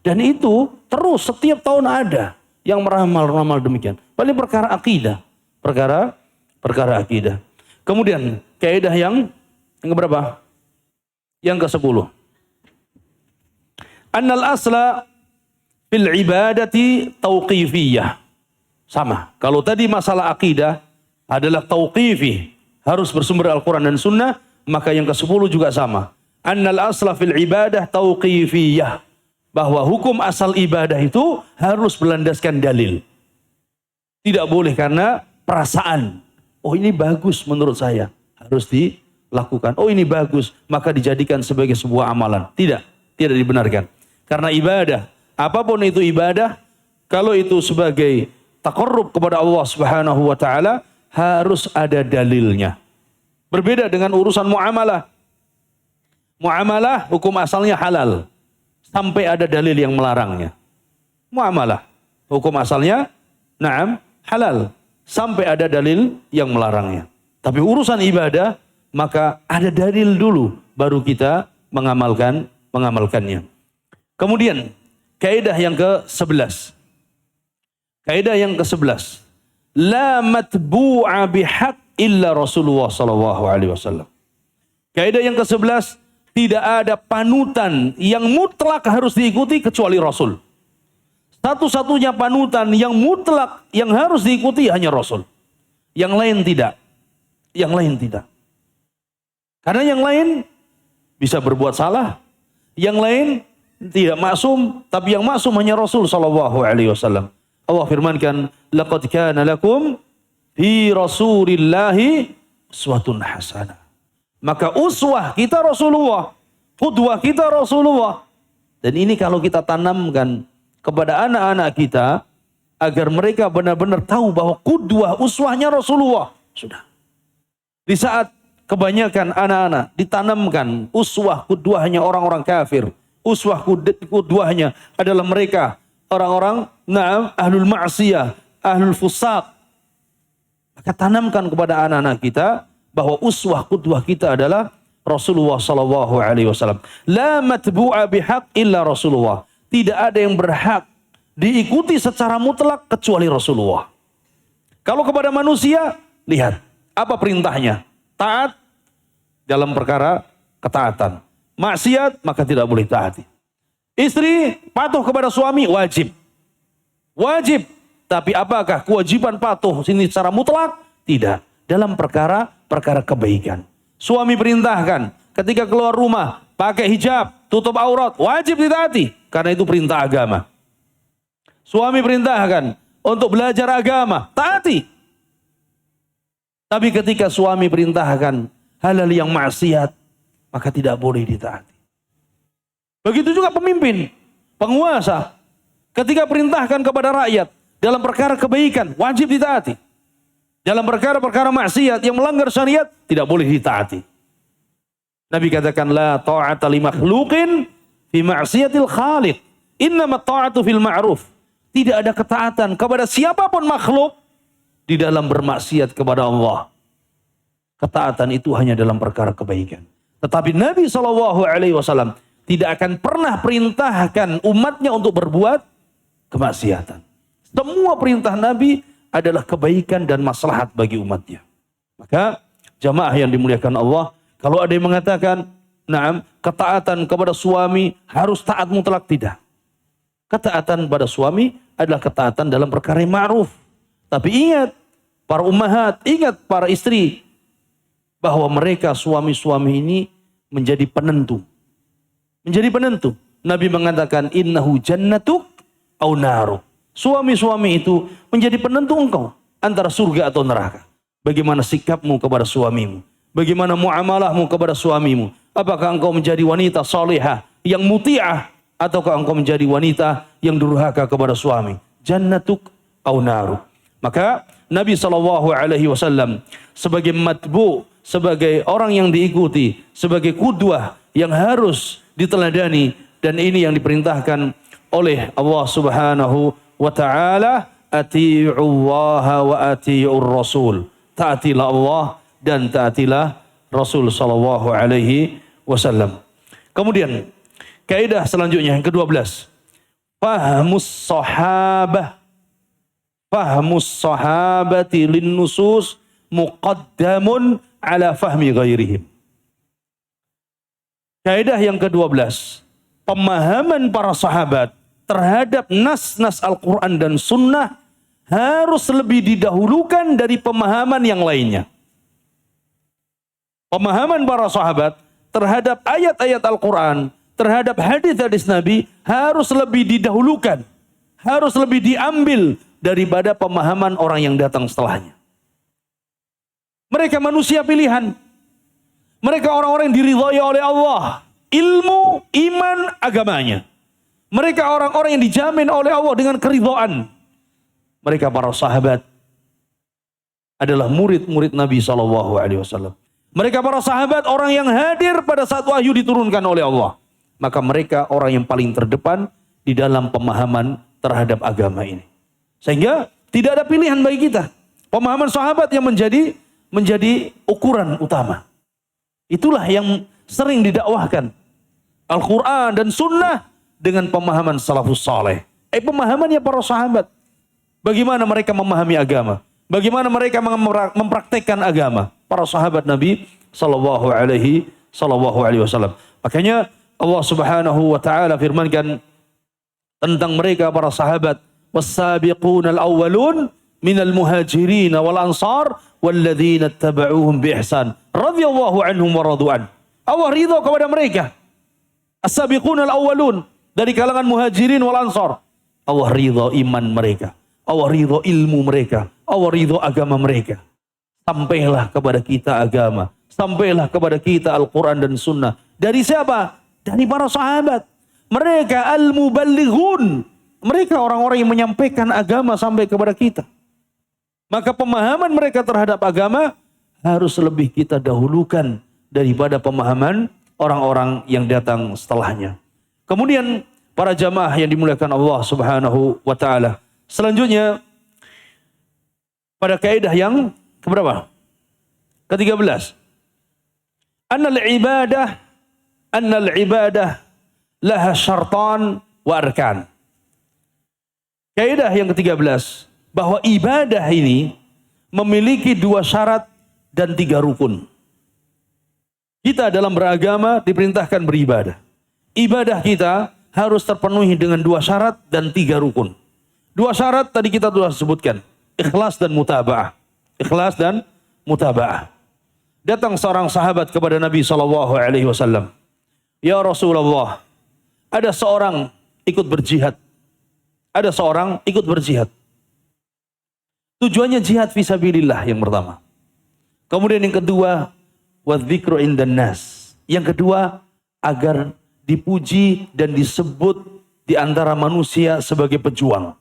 Dan itu terus setiap tahun ada yang meramal-ramal demikian. Paling perkara akidah. Perkara akidah. Kemudian kaidah yang berapa? Yang ke-10. Annal asla fil ibadati tauqifiyah. Sama. Kalau tadi masalah akidah adalah tauqifi, harus bersumber Al-Quran dan Sunnah, maka yang ke-10 juga sama. Annal asla fil ibadah tauqifiyah. Bahwa hukum asal ibadah itu harus berlandaskan dalil. Tidak boleh karena perasaan. Oh ini bagus menurut saya. Harus dilakukan. Oh ini bagus. Maka dijadikan sebagai sebuah amalan. Tidak dibenarkan. Karena ibadah, apapun itu ibadah, kalau itu sebagai taqarrub kepada Allah Subhanahu wa taala, harus ada dalilnya. Berbeda dengan urusan muamalah. Muamalah hukum asalnya halal sampai ada dalil yang melarangnya. Muamalah hukum asalnya halal sampai ada dalil yang melarangnya. Tapi urusan ibadah maka ada dalil dulu baru kita mengamalkannya. Kemudian kaidah yang ke-11. La matbu'a bihaq illa Rasulullah sallallahu alaihi wasallam. Kaidah yang ke-11, tidak ada panutan yang mutlak harus diikuti kecuali Rasul. Satu-satunya panutan yang mutlak yang harus diikuti hanya Rasul. Yang lain tidak. Karena yang lain bisa berbuat salah, yang lain tidak maksum, tapi yang maksum hanya Rasul sallallahu alaihi wasallam. Allah firmankan, laqad kana lakum fi Rasulillahi uswatun hasanah. Maka uswah kita Rasulullah, qudwah kita Rasulullah. Dan ini kalau kita tanamkan kepada anak-anak kita agar mereka benar-benar tahu bahwa qudwah uswahnya Rasulullah. Sudah. Di saat kebanyakan anak-anak ditanamkan uswah qudwahnya orang-orang kafir, uswah qudwahnya adalah mereka orang-orang ahlul ma'siyah, ahlul fusaq. Maka tanamkan kepada anak-anak kita bahwa uswah qudwah kita adalah Rasulullah sallallahu alaihi wasallam. La matbu'a bihaq illa Rasulullah. Tidak ada yang berhak diikuti secara mutlak kecuali Rasulullah. Kalau kepada manusia, lihat Apa perintahnya? Taat dalam perkara ketaatan. Maksiat maka tidak boleh taati. Istri patuh kepada suami wajib. Wajib. Tapi apakah kewajiban patuh ini secara mutlak? Tidak. Dalam perkara kebaikan. Suami perintahkan ketika keluar rumah pakai hijab, tutup aurat, wajib ditaati karena itu perintah agama. Suami perintahkan untuk belajar agama, taati. Tapi ketika suami perintahkan hal-hal yang maksiat, maka tidak boleh ditaati. Begitu juga pemimpin, penguasa, ketika perintahkan kepada rakyat dalam perkara kebaikan, wajib ditaati. Dalam perkara maksiat yang melanggar syariat, tidak boleh ditaati. Nabi katakan, la ta'ata li makhluqin fi ma'siyatil khaliq. Innamat ta'atu fil ma'ruf. Tidak ada ketaatan kepada siapapun makhluk di dalam bermaksiat kepada Allah. Ketaatan itu hanya dalam perkara kebaikan. Tetapi Nabi SAW tidak akan pernah perintahkan umatnya untuk berbuat kemaksiatan. Semua perintah Nabi adalah kebaikan dan maslahat bagi umatnya. Maka jamaah yang dimuliakan Allah, kalau ada yang mengatakan, na'am, ketaatan kepada suami harus taat mutlak, tidak. Ketaatan pada suami adalah ketaatan dalam perkara yang ma'ruf. Tapi ingat, para ummahat, ingat para istri, bahwa mereka suami-suami ini menjadi penentu. Menjadi penentu. Nabi mengatakan, innahu jannatuk au naruk. Suami-suami itu menjadi penentu engkau antara surga atau neraka. Bagaimana sikapmu kepada suamimu? Bagaimana muamalahmu kepada suamimu? Apakah engkau menjadi wanita salihah yang muti'ah, ataukah engkau menjadi wanita yang durhaka kepada suami? Jannatuk au naru. Maka Nabi SAW sebagai matbu, sebagai orang yang diikuti, sebagai qudwah yang harus diteladani, dan ini yang diperintahkan oleh Allah Subhanahu wa ta'ala, ati'ullaha wa ati'ur rasul. Taatilah Allah dan taatilah Rasul sallallahu alaihi wasallam. Kemudian kaidah selanjutnya yang ke-12. Fahmus sahabati lin nusus muqaddamun ala fahmi ghairihim. Kaidah yang ke-12. Pemahaman para sahabat terhadap nas-nas Al-Quran dan Sunnah harus lebih didahulukan dari pemahaman yang lainnya. Pemahaman para sahabat terhadap ayat-ayat Al-Quran, terhadap hadis-hadis Nabi harus lebih didahulukan, harus lebih diambil daripada pemahaman orang yang datang setelahnya. Mereka manusia pilihan. Mereka orang-orang yang diridhai oleh Allah. Ilmu, iman, agamanya. Mereka orang-orang yang dijamin oleh Allah dengan keridhaan. Mereka para sahabat adalah murid-murid Nabi SAW. Mereka para sahabat orang yang hadir pada saat wahyu diturunkan oleh Allah. Maka mereka orang yang paling terdepan di dalam pemahaman terhadap agama ini. Sehingga tidak ada pilihan bagi kita. Pemahaman sahabat yang menjadi ukuran utama. Itulah yang sering didakwahkan. Al-Quran dan Sunnah dengan pemahaman salafus saleh. Pemahamannya para sahabat. Bagaimana mereka memahami agama. Bagaimana mereka mempraktekkan agama. Para sahabat Nabi sallallahu alaihi wasallam. Makanya Allah Subhanahu wa taala firmankan tentang mereka para sahabat, was-sabiqunal awwalun minal muhajirin wal ansar walladzina ittaba'uuhum bi ihsan radhiyallahu anhum wa radu'an. Allah ridha kepada mereka. As-sabiqunal awwalun dari kalangan muhajirin wal ansar. Allah ridha iman mereka. Allah ridha ilmu mereka. Allah ridha agama mereka. Sampailah kepada kita agama. Sampailah kepada kita Al-Quran dan Sunnah. Dari siapa? Dari para sahabat. Mereka al-muballighun. Mereka orang-orang yang menyampaikan agama sampai kepada kita. Maka pemahaman mereka terhadap agama harus lebih kita dahulukan daripada pemahaman orang-orang yang datang setelahnya. Kemudian para jamaah yang dimuliakan Allah Subhanahu wa taala. Selanjutnya pada kaidah yang keberapa? Ke-13. Annal ibadah laha syartan wa arkan. Kaidah yang ke-13 bahwa ibadah ini memiliki dua syarat dan 3 rukun. Kita dalam beragama diperintahkan beribadah. Ibadah kita harus terpenuhi dengan 2 syarat dan 3 rukun. 2 syarat tadi kita telah sebutkan. Ikhlas dan mutaba'ah. Ikhlas dan mutaba'ah. Datang seorang sahabat kepada Nabi SAW. Ya Rasulullah, ada seorang ikut berjihad. Ada seorang ikut berjihad. Tujuannya jihad fisabilillah yang pertama. Kemudian yang kedua, wadzikru indan nas. Yang kedua, agar dipuji dan disebut di antara manusia sebagai pejuang.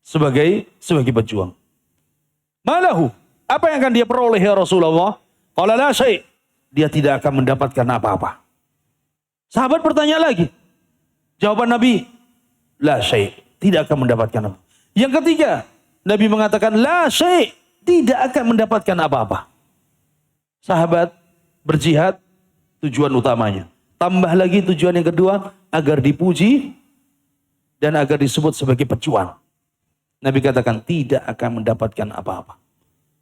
Sebagai pejuang. Malahu, apa yang akan dia peroleh ya Rasulullah? Qala la syai'. Dia tidak akan mendapatkan apa-apa. Sahabat bertanya lagi. Jawaban Nabi, la syai'. Tidak akan mendapatkan apa. Yang ketiga, Nabi mengatakan la syai', tidak akan mendapatkan apa-apa. Sahabat berjihad, tujuan utamanya. Tambah lagi tujuan yang kedua, agar dipuji dan agar disebut sebagai pejuang. Nabi katakan tidak akan mendapatkan apa-apa.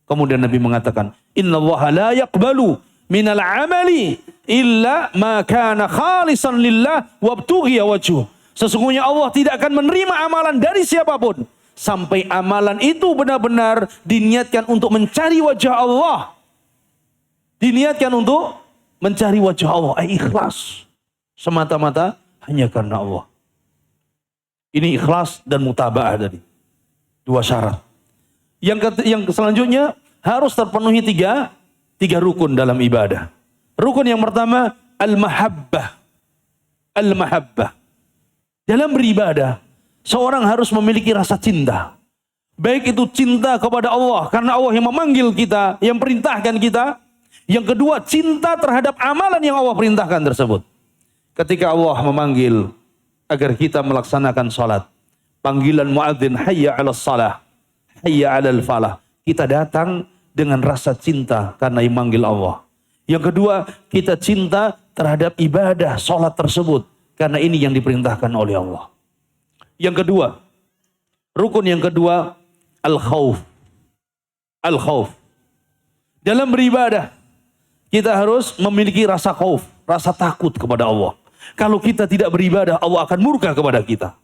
Kemudian Nabi mengatakan, innallaha la yaqbalu minal amali illa ma kana khalisan lillah wabtughiya wajhuh. Sesungguhnya Allah tidak akan menerima amalan dari siapapun sampai amalan itu benar-benar diniatkan untuk mencari wajah Allah. Diniatkan untuk mencari wajah Allah, ikhlas. Semata-mata hanya karena Allah. Ini ikhlas dan mutaba'ah tadi. 2 syarat. Yang selanjutnya harus terpenuhi 3 rukun dalam ibadah. Rukun yang pertama, al-mahabbah. Al-mahabbah. Dalam beribadah, seorang harus memiliki rasa cinta. Baik itu cinta kepada Allah, karena Allah yang memanggil kita, yang perintahkan kita. Yang kedua, cinta terhadap amalan yang Allah perintahkan tersebut. Ketika Allah memanggil agar kita melaksanakan salat, panggilan muadzin hayya 'alas shalah, hayya 'alal falah. Kita datang dengan rasa cinta karena memanggil Allah. Yang kedua, kita cinta terhadap ibadah salat tersebut karena ini yang diperintahkan oleh Allah. Yang kedua, rukun yang kedua, al-khauf. Al-khauf. Dalam beribadah, kita harus memiliki rasa khauf, rasa takut kepada Allah. Kalau kita tidak beribadah, Allah akan murka kepada kita.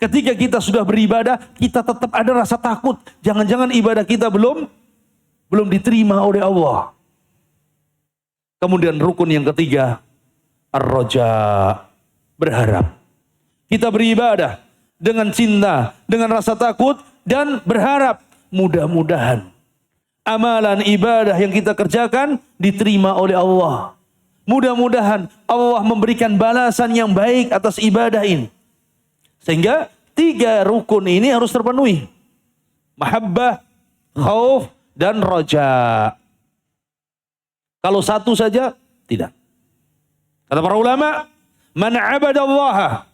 Ketika kita sudah beribadah, kita tetap ada rasa takut. Jangan-jangan ibadah kita belum diterima oleh Allah. Kemudian rukun yang ketiga, ar-raja, berharap. Kita beribadah dengan cinta, dengan rasa takut, dan berharap mudah-mudahan amalan ibadah yang kita kerjakan diterima oleh Allah. Mudah-mudahan Allah memberikan balasan yang baik atas ibadah ini. Sehingga 3 rukun ini harus terpenuhi. Mahabbah, khauf, dan raja. Kalau satu saja, tidak. Kata para ulama, man abadallaha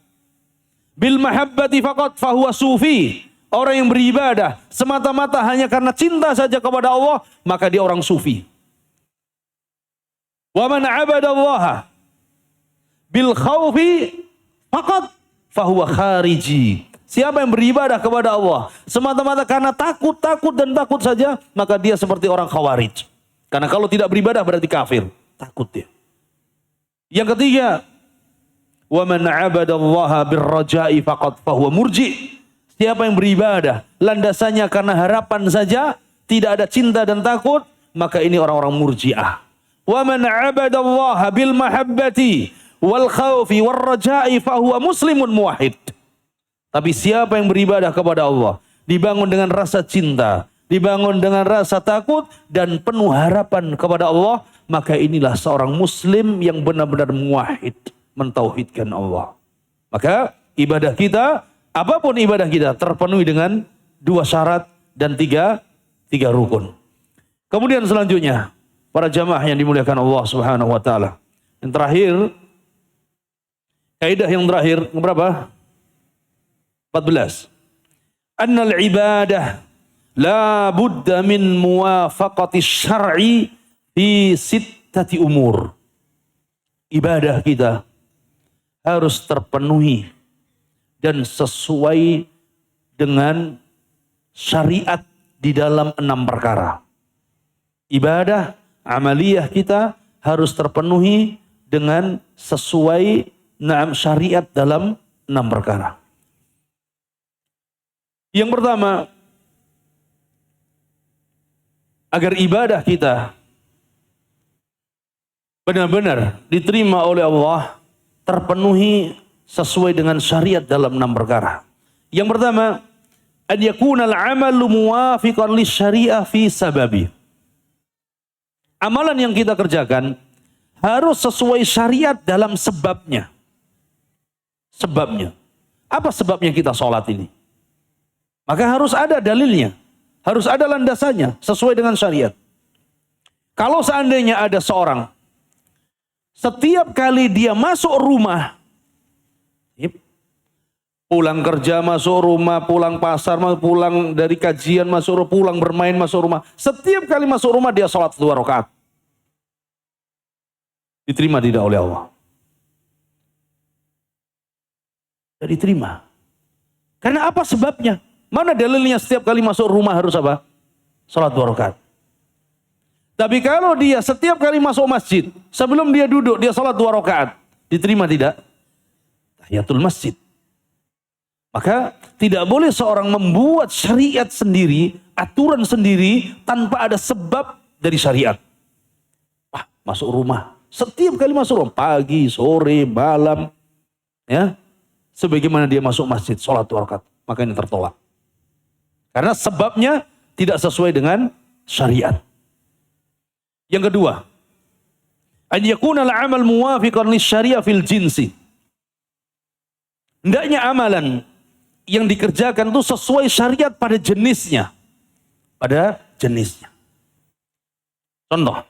bil mahabbati faqat fahuwa sufi. Orang yang beribadah semata-mata hanya karena cinta saja kepada Allah, maka dia orang sufi. Wa man abadallaha bil khaufi faqat fahuwa khariji. Siapa yang beribadah kepada Allah semata-mata karena takut dan takut saja, maka dia seperti orang khawarij. Karena kalau tidak beribadah berarti kafir. Takut dia. Yang ketiga, wa man abadallaha birraja'i faqat fahuwa murji. Siapa yang beribadah landasannya karena harapan saja, tidak ada cinta dan takut, maka ini orang-orang murji'ah. Wa man abadallaha bil mahabbati wal khaufi war raja'i fahuwa muslimun muwahhid. Tapi siapa yang beribadah kepada Allah dibangun dengan rasa cinta, dibangun dengan rasa takut dan penuh harapan kepada Allah, maka inilah seorang muslim yang benar-benar muwahhid, mentauhidkan Allah. Maka ibadah kita, apapun ibadah kita, terpenuhi dengan 2 syarat dan 3 rukun. Kemudian selanjutnya, para jamaah yang dimuliakan Allah Subhanahu wa taala. Yang terakhir, kaidah yang terakhir berapa? 14. Annal ibadah la budda min muwafaqati syar'i fi sittati umur. Ibadah kita harus terpenuhi dan sesuai dengan syariat di dalam 6 perkara. Ibadah, amaliyah kita harus terpenuhi dengan sesuai syariat dalam 6 perkara. Yang pertama, agar ibadah kita benar-benar diterima oleh Allah, terpenuhi sesuai dengan syariat dalam 6 perkara. Yang pertama, an yakuna al-amalu muwafiqan lisyari'ah fi sababi. Amalan yang kita kerjakan harus sesuai syariat dalam sebabnya. Sebabnya. Apa sebabnya kita sholat ini? Maka harus ada dalilnya. Harus ada landasannya sesuai dengan syariat. Kalau seandainya ada seorang, setiap kali dia masuk rumah, pulang kerja masuk rumah, pulang pasar, pulang dari kajian masuk rumah, pulang bermain masuk rumah. Setiap kali masuk rumah dia sholat 2 rakaat. Diterima tidak oleh Allah? Tidak diterima. Karena apa sebabnya? Mana dalilnya setiap kali masuk rumah harus apa? Sholat 2 rakaat. Tapi kalau dia setiap kali masuk masjid, sebelum dia duduk, dia sholat 2 rakaat. Diterima tidak? Tahiyatul masjid. Maka tidak boleh seorang membuat syariat sendiri, aturan sendiri, tanpa ada sebab dari syariat. Wah, masuk rumah. Setiap kali masuk rumah, pagi, sore, malam. Ya, sebagaimana dia masuk masjid, sholat 2 rakaat. Maka ini tertolak. Karena sebabnya tidak sesuai dengan syariat. Yang kedua, an yakuna al-amal muwafiqan lisyari'ah fil jinsi. Hendaknya amalan yang dikerjakan itu sesuai syariat pada jenisnya. Pada jenisnya. Contoh,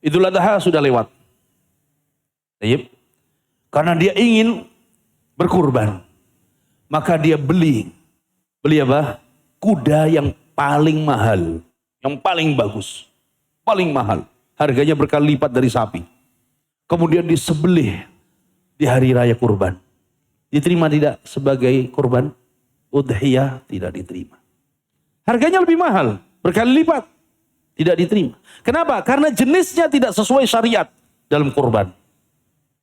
Idul Adha sudah lewat. Karena dia ingin berkurban, maka dia beli apa? Kuda yang paling mahal, yang paling bagus, paling mahal. Harganya berkali lipat dari sapi. Kemudian disembelih di hari raya kurban. Diterima tidak sebagai kurban? Udhiyah tidak diterima. Harganya lebih mahal, berkali lipat. Tidak diterima. Kenapa? Karena jenisnya tidak sesuai syariat dalam kurban.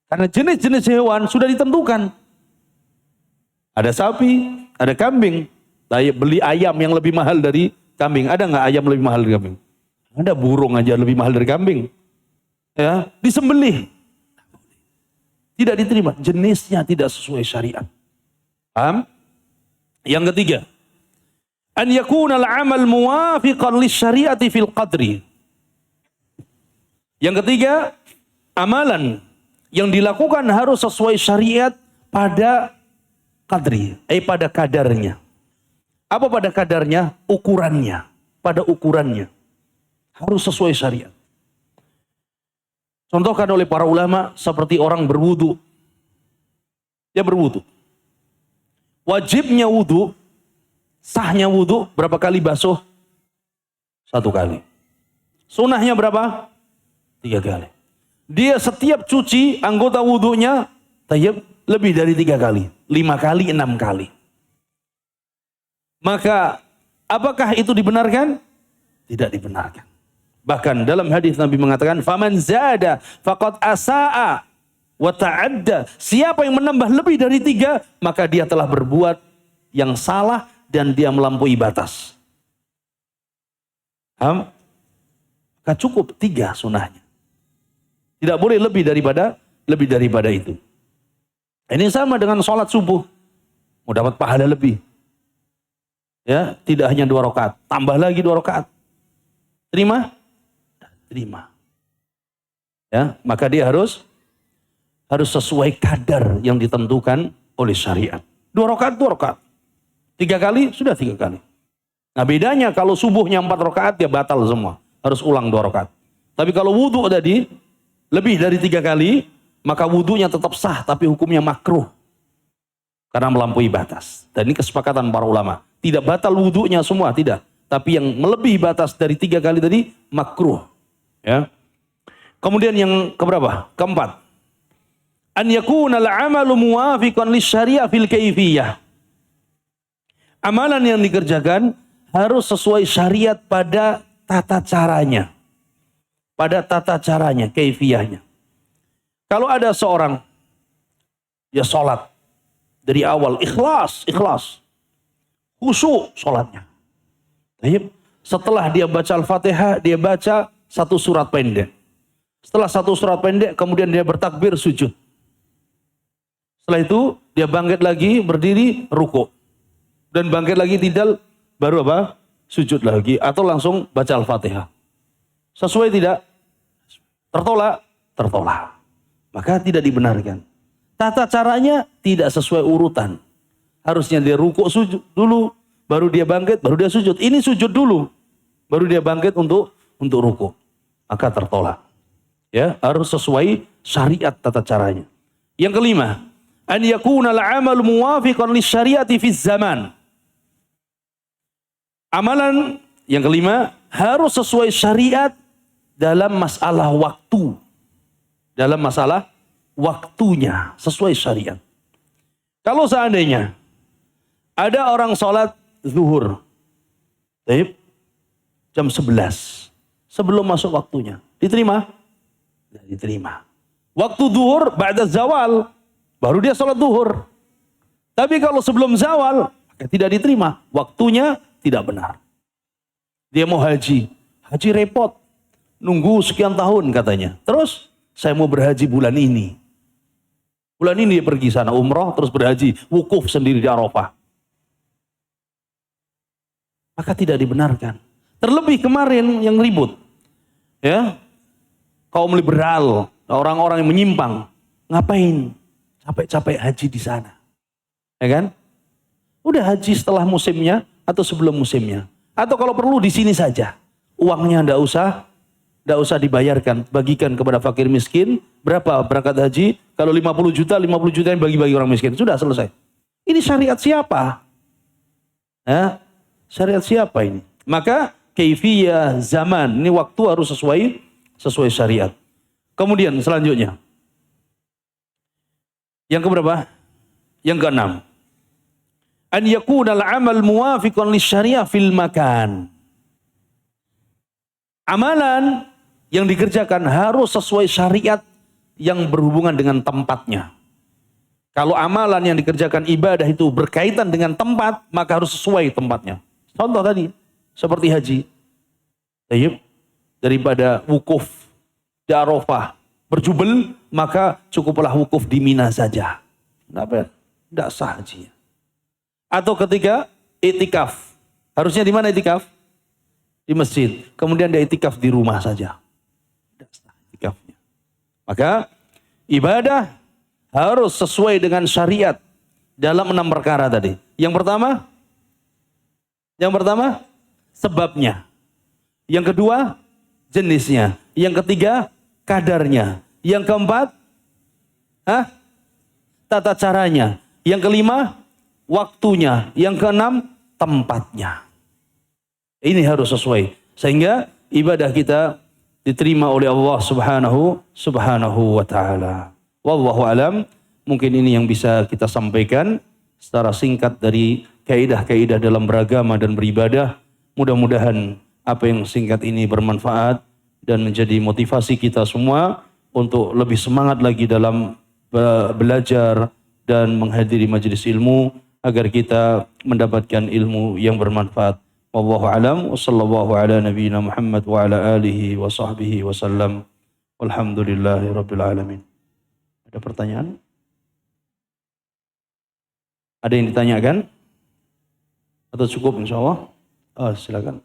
Karena jenis-jenis hewan sudah ditentukan. Ada sapi, ada kambing. Beli ayam yang lebih mahal dari kambing. Ada nggak ayam lebih mahal dari kambing? Ada, burung aja lebih mahal dari kambing. Ya, disembelih. Tidak diterima. Jenisnya tidak sesuai syariat. Paham? Yang ketiga, an yakuna al-amal muwafiqan lisyari'ati fil qadri. Yang ketiga, amalan yang dilakukan harus sesuai syariat pada qadri, pada kadarnya. Apa pada kadarnya? Ukurannya. Pada ukurannya. Harus sesuai syariat. Contohkan oleh para ulama seperti orang berwudu. Dia berwudu. Wajibnya wudu, sahnya wudu berapa kali basuh? 1 kali. Sunahnya berapa? 3 kali. Dia setiap cuci anggota wudunya lebih dari 3 kali. 5 kali, 6 kali. Maka apakah itu dibenarkan? Tidak dibenarkan. Bahkan dalam hadis Nabi mengatakan, "Faman zada faqad asaa wa ta'adda." Siapa yang menambah lebih dari 3, maka dia telah berbuat yang salah dan dia melampaui batas. Maka cukup 3 sunahnya. Tidak boleh lebih daripada itu. Ini sama dengan sholat subuh. Mau dapat pahala lebih. Ya, tidak hanya 2 rakaat, tambah lagi 2 rakaat. Terima? Terima. Ya, maka dia harus sesuai kadar yang ditentukan oleh syariat. 2 rakaat, 2 rakaat. 3 kali, sudah 3 kali. Nah bedanya kalau subuhnya 4 rakaat, dia batal semua. Harus ulang 2 rakaat. Tapi kalau wudhu tadi, lebih dari 3 kali, maka wudhunya tetap sah, tapi hukumnya makruh. Karena melampaui batas. Dan ini kesepakatan para ulama. Tidak batal wudhunya semua, tidak. Tapi yang melebihi batas dari 3 kali tadi, makruh. Ya. Kemudian yang keberapa? Keempat. An yakuna al-amalu muwafiqan lisyari'ah fil kaifiyah. Amalan yang dikerjakan harus sesuai syariat pada tata caranya. Pada tata caranya, kaifiyahnya. Kalau ada seorang, dia sholat dari awal, ikhlas. Khusyuk sholatnya. Setelah dia baca Al-Fatihah, dia baca satu surat pendek. Setelah satu surat pendek, kemudian dia bertakbir sujud. Setelah itu, dia bangkit lagi, berdiri, ruku. Dan bangkit lagi tidak, baru apa? Sujud lagi. Atau langsung baca Al-Fatihah. Sesuai tidak? Tertolak? Tertolak. Maka tidak dibenarkan. Tata caranya tidak sesuai urutan. Harusnya dia ruku sujud dulu, baru dia bangkit, baru dia sujud. Ini sujud dulu, baru dia bangkit untuk ruku. Maka tertolak. Ya, harus sesuai syariat tata caranya. Yang kelima, an yakuna al-amal muwafiqan lisyariati fi zaman. Amalan yang kelima harus sesuai syariat dalam masalah waktu. Dalam masalah waktunya sesuai syariat. Kalau seandainya ada orang sholat zuhur, jam 11 sebelum masuk waktunya, diterima? Tidak diterima. Waktu zuhur ba'da zawal, baru dia sholat zuhur. Tapi kalau sebelum zawal, tidak diterima. Waktunya tidak benar. Dia mau haji repot, nunggu sekian tahun katanya. Terus saya mau berhaji bulan ini. Bulan ini dia pergi sana umroh, terus berhaji, wukuf sendiri di Arafah. Maka tidak dibenarkan. Terlebih kemarin yang ribut, ya, kaum liberal, orang-orang yang menyimpang, ngapain capek-capek haji di sana, ya kan? Udah haji setelah musimnya atau sebelum musimnya, atau kalau perlu di sini saja, uangnya ndak usah dibayarkan, bagikan kepada fakir miskin. Berapa berangkat haji? Kalau 50 juta yang bagi-bagi orang miskin, sudah selesai. Ini syariat siapa? Ya? Syariat siapa ini? Maka kaifiyah zaman, ini waktu harus sesuai syariat. Kemudian selanjutnya, yang keberapa? Yang keenam, an yakuna al-amal muwafiqan lisyariah fil makan. Amalan yang dikerjakan harus sesuai syariat yang berhubungan dengan tempatnya. Kalau amalan yang dikerjakan ibadah itu berkaitan dengan tempat, maka harus sesuai tempatnya. Contoh tadi, seperti haji. Daripada wukuf di Arafah berjubel, maka cukuplah wukuf di Mina saja. Tidak sah hajinya. Atau ketika itikaf, harusnya di mana itikaf? Di masjid. Kemudian dia itikaf di rumah saja. Tidak sah itikafnya. Maka ibadah harus sesuai dengan syariat dalam 6 perkara tadi. Yang pertama, sebabnya. Yang kedua, jenisnya. Yang ketiga, kadarnya. Yang keempat, tata caranya. Yang kelima, waktunya. Yang keenam, tempatnya. Ini harus sesuai. Sehingga ibadah kita diterima oleh Allah subhanahu wa ta'ala. Wallahu alam. Mungkin ini yang bisa kita sampaikan secara singkat dari kaidah-kaidah dalam beragama dan beribadah. Mudah-mudahan apa yang singkat ini bermanfaat dan menjadi motivasi kita semua untuk lebih semangat lagi dalam belajar dan menghadiri majelis ilmu agar kita mendapatkan ilmu yang bermanfaat. Wallahu alam wa sallallahu ala nabiyyina Muhammad wa ala alihi wa sahbihi wa sallam. Walhamdulillahi rabbil alamin. Ada pertanyaan? Ada yang ditanyakan? Atau cukup insyaallah? Silakan.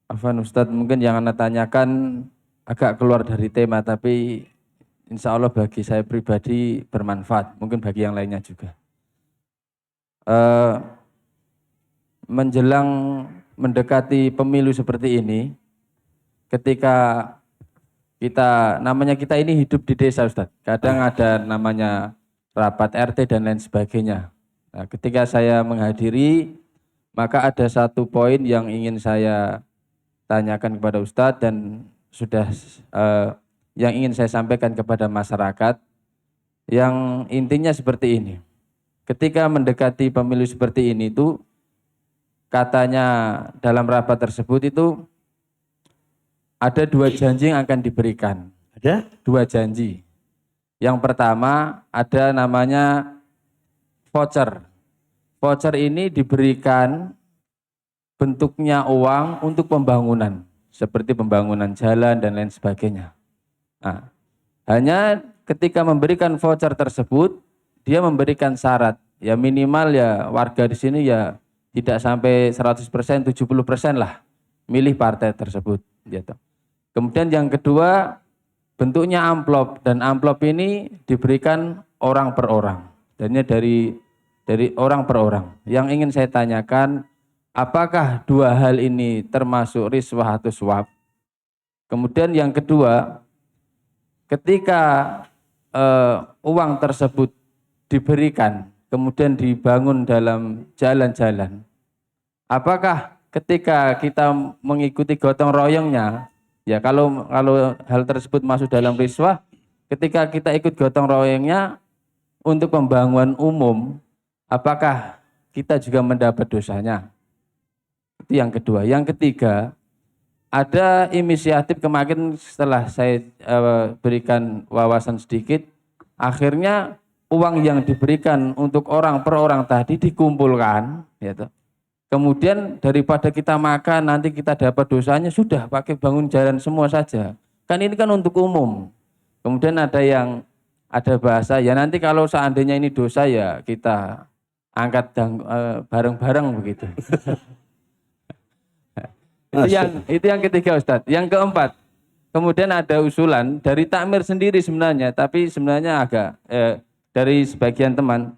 Afwan Ustadz, mungkin yang Anda tanyakan agak keluar dari tema, tapi insya Allah bagi saya pribadi bermanfaat, mungkin bagi yang lainnya juga. Menjelang mendekati pemilu seperti ini, ketika kita ini hidup di desa Ustadz, kadang ada namanya rapat RT dan lain sebagainya. Nah, ketika saya menghadiri, maka ada satu poin yang ingin saya tanyakan kepada Ustadz dan sudah yang ingin saya sampaikan kepada masyarakat, yang intinya seperti ini. Ketika mendekati pemilu seperti ini itu, katanya dalam rapat tersebut itu ada 2 janji yang akan diberikan. Ada? 2 janji. Yang pertama ada namanya voucher. Voucher ini diberikan bentuknya uang untuk pembangunan, seperti pembangunan jalan dan lain sebagainya. Nah, hanya ketika memberikan voucher tersebut, dia memberikan syarat, ya minimal ya warga di sini ya tidak sampai 100%, 70% lah milih partai tersebut. Gitu. Kemudian yang kedua, bentuknya amplop, dan amplop ini diberikan orang per orang. Dan dari orang per orang. Yang ingin saya tanyakan, apakah 2 hal ini termasuk riswah atau suap? Kemudian yang kedua, ketika uang tersebut diberikan, kemudian dibangun dalam jalan-jalan, apakah ketika kita mengikuti gotong royongnya, ya kalau hal tersebut masuk dalam riswah, ketika kita ikut gotong royongnya untuk pembangunan umum, apakah kita juga mendapat dosanya? Itu yang kedua. Yang ketiga, ada inisiatif kemarin setelah saya berikan wawasan sedikit, akhirnya uang yang diberikan untuk orang per orang tadi dikumpulkan, gitu. Kemudian daripada kita makan nanti kita dapat dosanya, sudah pakai bangun jalan semua saja. Kan ini kan untuk umum. Kemudian ada bahasa, ya nanti kalau seandainya ini dosa ya kita angkat bareng-bareng begitu. Itu yang ketiga Ustadz. Yang keempat, kemudian ada usulan dari takmir sendiri sebenarnya, tapi sebenarnya agak dari sebagian teman,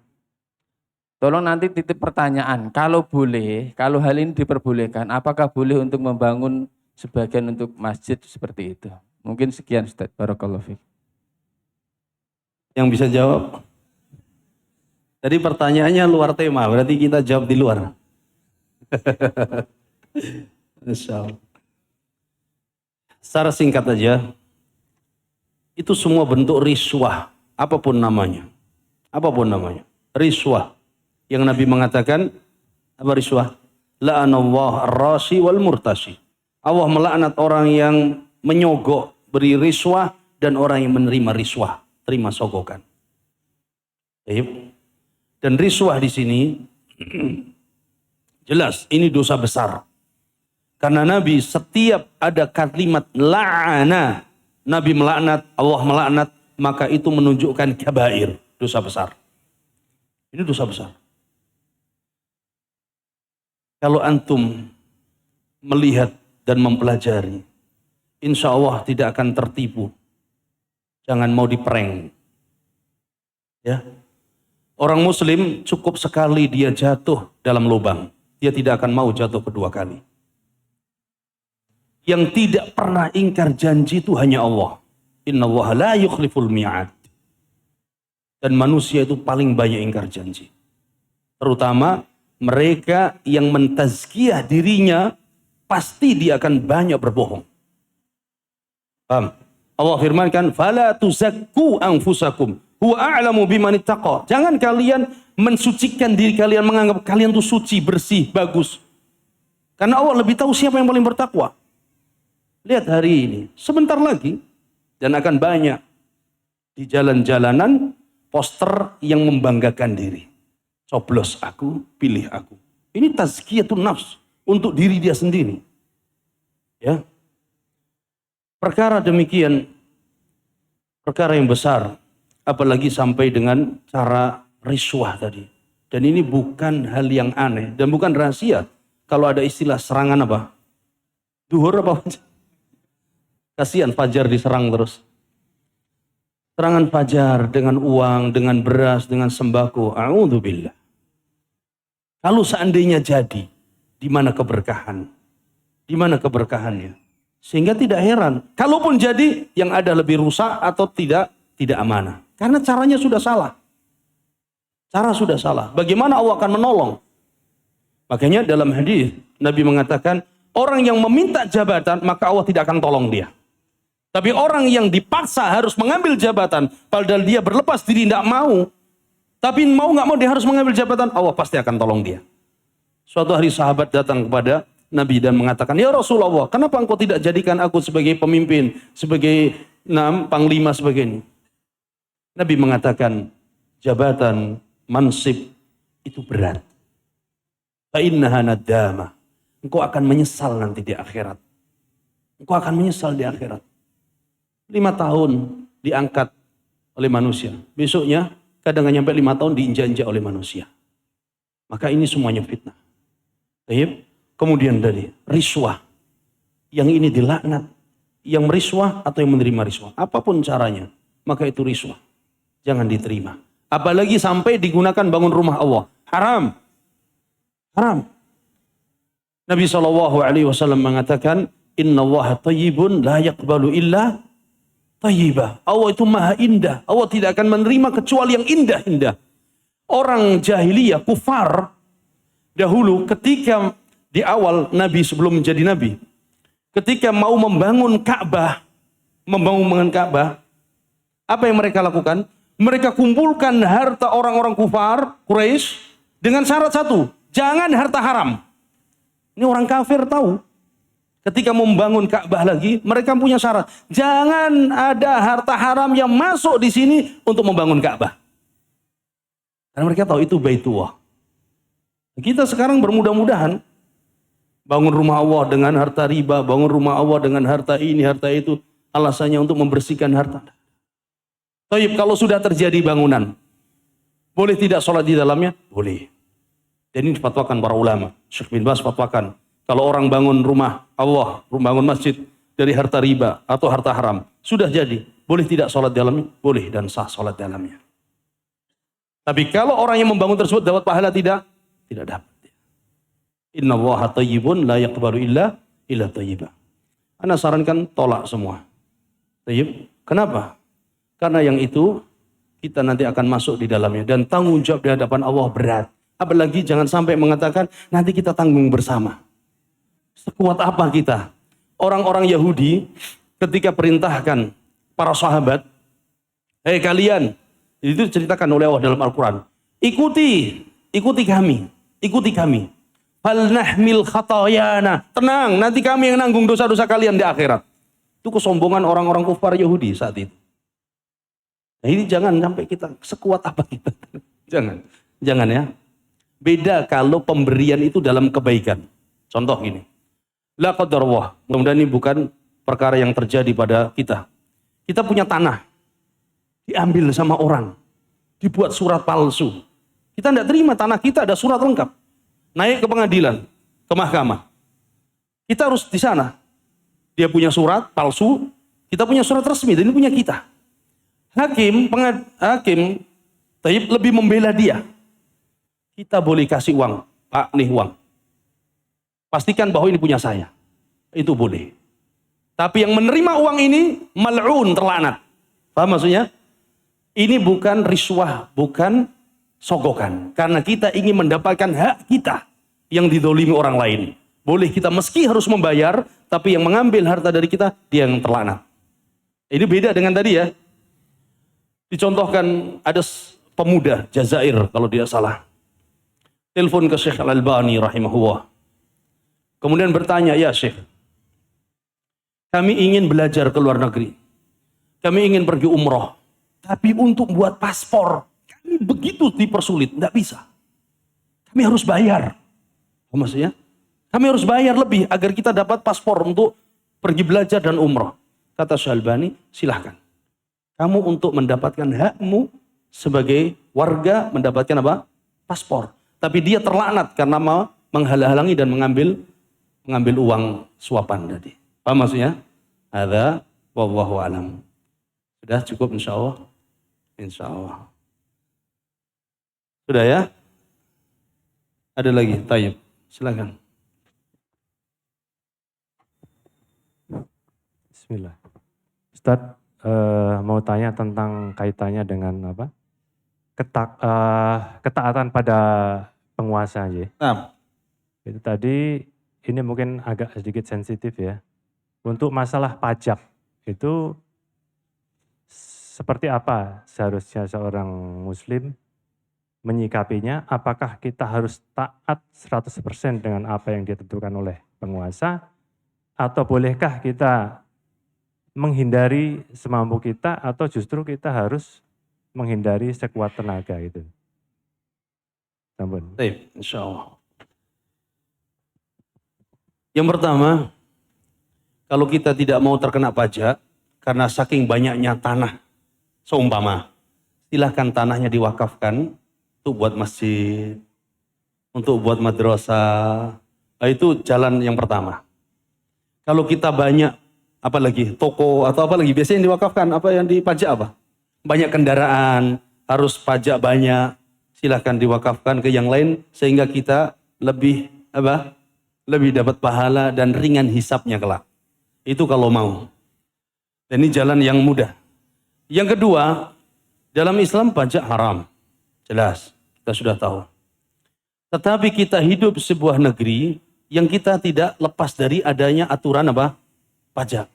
tolong nanti titip pertanyaan, kalau boleh, kalau hal ini diperbolehkan, apakah boleh untuk membangun sebagian untuk masjid seperti itu? Mungkin sekian Ustadz. Barakallahu fiik. Yang bisa jawab? Tadi pertanyaannya luar tema, berarti kita jawab di luar. Insya Allah. Secara singkat aja, itu semua bentuk riswah, apapun namanya. Apapun namanya, riswah. Yang Nabi mengatakan, apa riswah? La'anallah ar-rashi wal murtashi. Allah melaknat orang yang menyogok, beri riswah, dan orang yang menerima riswah, terima sogokan. Dan riswah di sini, jelas ini dosa besar. Karena Nabi setiap ada kalimat la'ana, Nabi melaknat, Allah melaknat, maka itu menunjukkan kabair, dosa besar. Ini dosa besar. Kalau antum melihat dan mempelajari, insya Allah tidak akan tertipu. Jangan mau diprank. Ya. Orang muslim cukup sekali dia jatuh dalam lubang. Dia tidak akan mau jatuh kedua kali. Yang tidak pernah ingkar janji itu hanya Allah. Innallaha la yukhliful mi'ad. Dan manusia itu paling banyak ingkar janji. Terutama mereka yang mentazkiyah dirinya, pasti dia akan banyak berbohong. Paham? Allah firmankan, "Fala tuzakku anfusakum, huwa a'lamu biman ittaqa." Jangan kalian mensucikan diri kalian, menganggap kalian itu suci, bersih, bagus. Karena Allah lebih tahu siapa yang paling bertakwa. Lihat hari ini, sebentar lagi, dan akan banyak di jalan-jalanan poster yang membanggakan diri. Coblos aku, pilih aku. Ini tazkiyatun nafs untuk diri dia sendiri. Ya. Perkara demikian, perkara yang besar, apalagi sampai dengan cara riswah tadi. Dan ini bukan hal yang aneh dan bukan rahasia. Kalau ada istilah serangan apa? Duhur apa? Kasihan Fajar diserang terus. Serangan Fajar dengan uang, dengan beras, dengan sembako. A'udzubillah. Kalau seandainya jadi, di mana keberkahan? Di mana keberkahannya? Sehingga tidak heran. Kalaupun jadi, yang ada lebih rusak atau tidak amanah. Karena caranya sudah salah. Cara sudah salah. Bagaimana Allah akan menolong? Makanya dalam hadis Nabi mengatakan, orang yang meminta jabatan maka Allah tidak akan tolong dia. Tapi orang yang dipaksa harus mengambil jabatan, padahal dia berlepas diri tidak mau, tapi mau nggak mau dia harus mengambil jabatan, Allah pasti akan tolong dia. Suatu hari sahabat datang kepada Nabi dan mengatakan, ya Rasulullah, kenapa engkau tidak jadikan aku sebagai pemimpin, sebagai panglima, sebagainya? Nabi mengatakan, jabatan, mansib itu berat. Fa'innaha nadama. Engkau akan menyesal nanti di akhirat. Engkau akan menyesal di akhirat. 5 tahun diangkat oleh manusia. Besoknya kadang nggak nyampe 5 tahun diinjak-injak oleh manusia. Maka ini semuanya fitnah. Baik. Kemudian dari riswah. Yang ini dilaknat. Yang meriswah atau yang menerima riswah. Apapun caranya. Maka itu riswah. Jangan diterima. Apalagi sampai digunakan bangun rumah Allah. Haram. Haram. Nabi SAW mengatakan, Inna Allah tayyibun la yaqbalu illa tayyibah. Allah itu maha indah. Allah tidak akan menerima kecuali yang indah-indah. Orang jahiliyah, kufar, dahulu ketika di awal Nabi sebelum menjadi Nabi, ketika mau membangun Ka'bah, apa yang mereka lakukan? Mereka kumpulkan harta orang-orang kufar, Quraisy, dengan syarat satu, jangan harta haram. Ini orang kafir tahu. Ketika membangun Ka'bah lagi, mereka punya syarat. Jangan ada harta haram yang masuk di sini untuk membangun Ka'bah. Karena mereka tahu itu Baitullah. Kita sekarang bermudah-mudahan bangun rumah Allah dengan harta riba, bangun rumah Allah dengan harta ini, harta itu. Alasannya untuk membersihkan harta. Taib, kalau sudah terjadi bangunan, boleh tidak sholat di dalamnya? Boleh. Dan ini difatwakan para ulama. Syekh bin Baz fatwakan, kalau orang bangun rumah Allah, bangun masjid dari harta riba atau harta haram, sudah jadi, boleh tidak sholat di dalamnya? Boleh, dan sah sholat di dalamnya. Tapi kalau orang yang membangun tersebut dapat pahala tidak? Tidak dapat. Inna Allaha tayyibun la yaqbalu illa tayyibah. Ana sarankan tolak semua. Tayyib. Kenapa? Karena yang itu kita nanti akan masuk di dalamnya dan tanggung jawab di hadapan Allah berat. Apalagi jangan sampai mengatakan nanti kita tanggung bersama. Sekuat apa kita? Orang-orang Yahudi ketika perintahkan para sahabat, hei kalian, itu diceritakan oleh Allah dalam Al-Quran. Ikuti kami. Fal nahmil khatayana. Tenang, nanti kami yang nanggung dosa-dosa kalian di akhirat. Itu kesombongan orang-orang kufar Yahudi saat itu. Nah ini jangan sampai kita sekuat apa kita. Jangan ya. Beda kalau pemberian itu dalam kebaikan. Contoh gini. La qadarullah. Mudah-mudahan ini bukan perkara yang terjadi pada kita. Kita punya tanah. Diambil sama orang. Dibuat surat palsu. Kita tidak terima tanah kita ada surat lengkap. Naik ke pengadilan. Ke mahkamah. Kita harus di sana. Dia punya surat palsu. Kita punya surat resmi. Dan ini punya kita. Hakim lebih membela dia. Kita boleh kasih uang. Pak, nih uang. Pastikan bahwa ini punya saya. Itu boleh. Tapi yang menerima uang ini mal'un, terlaknat. Paham maksudnya? Ini bukan riswah, bukan sogokan. Karena kita ingin mendapatkan hak kita yang didolimi orang lain. Boleh kita meski harus membayar, tapi yang mengambil harta dari kita, dia yang terlaknat. Ini beda dengan tadi ya. Dicontohkan ada pemuda Jazair kalau tidak salah. Telepon ke Syekh Al-Albani rahimahullah. Kemudian bertanya, ya Syekh, kami ingin belajar ke luar negeri. Kami ingin pergi umroh. Tapi untuk buat paspor, kami begitu dipersulit, tidak bisa. Kami harus bayar. Maksudnya, kami harus bayar lebih agar kita dapat paspor untuk pergi belajar dan umroh. Kata Syekh Al-Albani, silahkan. Kamu untuk mendapatkan hakmu sebagai warga mendapatkan apa? Paspor. Tapi dia terlaknat karena mau menghalang-halangi dan mengambil uang suapan tadi. Paham maksudnya? Ada wallahu alam. Sudah cukup insyaallah. Insyaallah. Sudah ya? Ada lagi? Tayyib. Silakan. Bismillah. Ustadz mau tanya tentang kaitannya dengan apa? ketaatan pada penguasa ya. Nah, Itu tadi ini mungkin agak sedikit sensitif ya. Untuk masalah pajak itu seperti apa seharusnya seorang muslim menyikapinya? Apakah kita harus taat 100% dengan apa yang ditentukan oleh penguasa? Atau bolehkah kita menghindari semampu kita atau justru kita harus menghindari sekuat tenaga itu? Ampun. baik, insya Allah. Yang pertama, kalau kita tidak mau terkena pajak, karena saking banyaknya tanah, seumpama, silahkan tanahnya diwakafkan untuk buat masjid, untuk buat madrasah. Nah, itu jalan yang pertama. Kalau kita banyak, apalagi toko atau apalagi biasanya yang diwakafkan, apa yang dipajak apa? Banyak kendaraan, harus pajak banyak, silahkan diwakafkan ke yang lain sehingga kita lebih lebih dapat pahala dan ringan hisapnya kelak. Itu kalau mau. Dan ini jalan yang mudah. Yang kedua, dalam Islam pajak haram. Jelas, kita sudah tahu. Tetapi kita hidup di sebuah negeri yang kita tidak lepas dari adanya aturan apa? Pajak.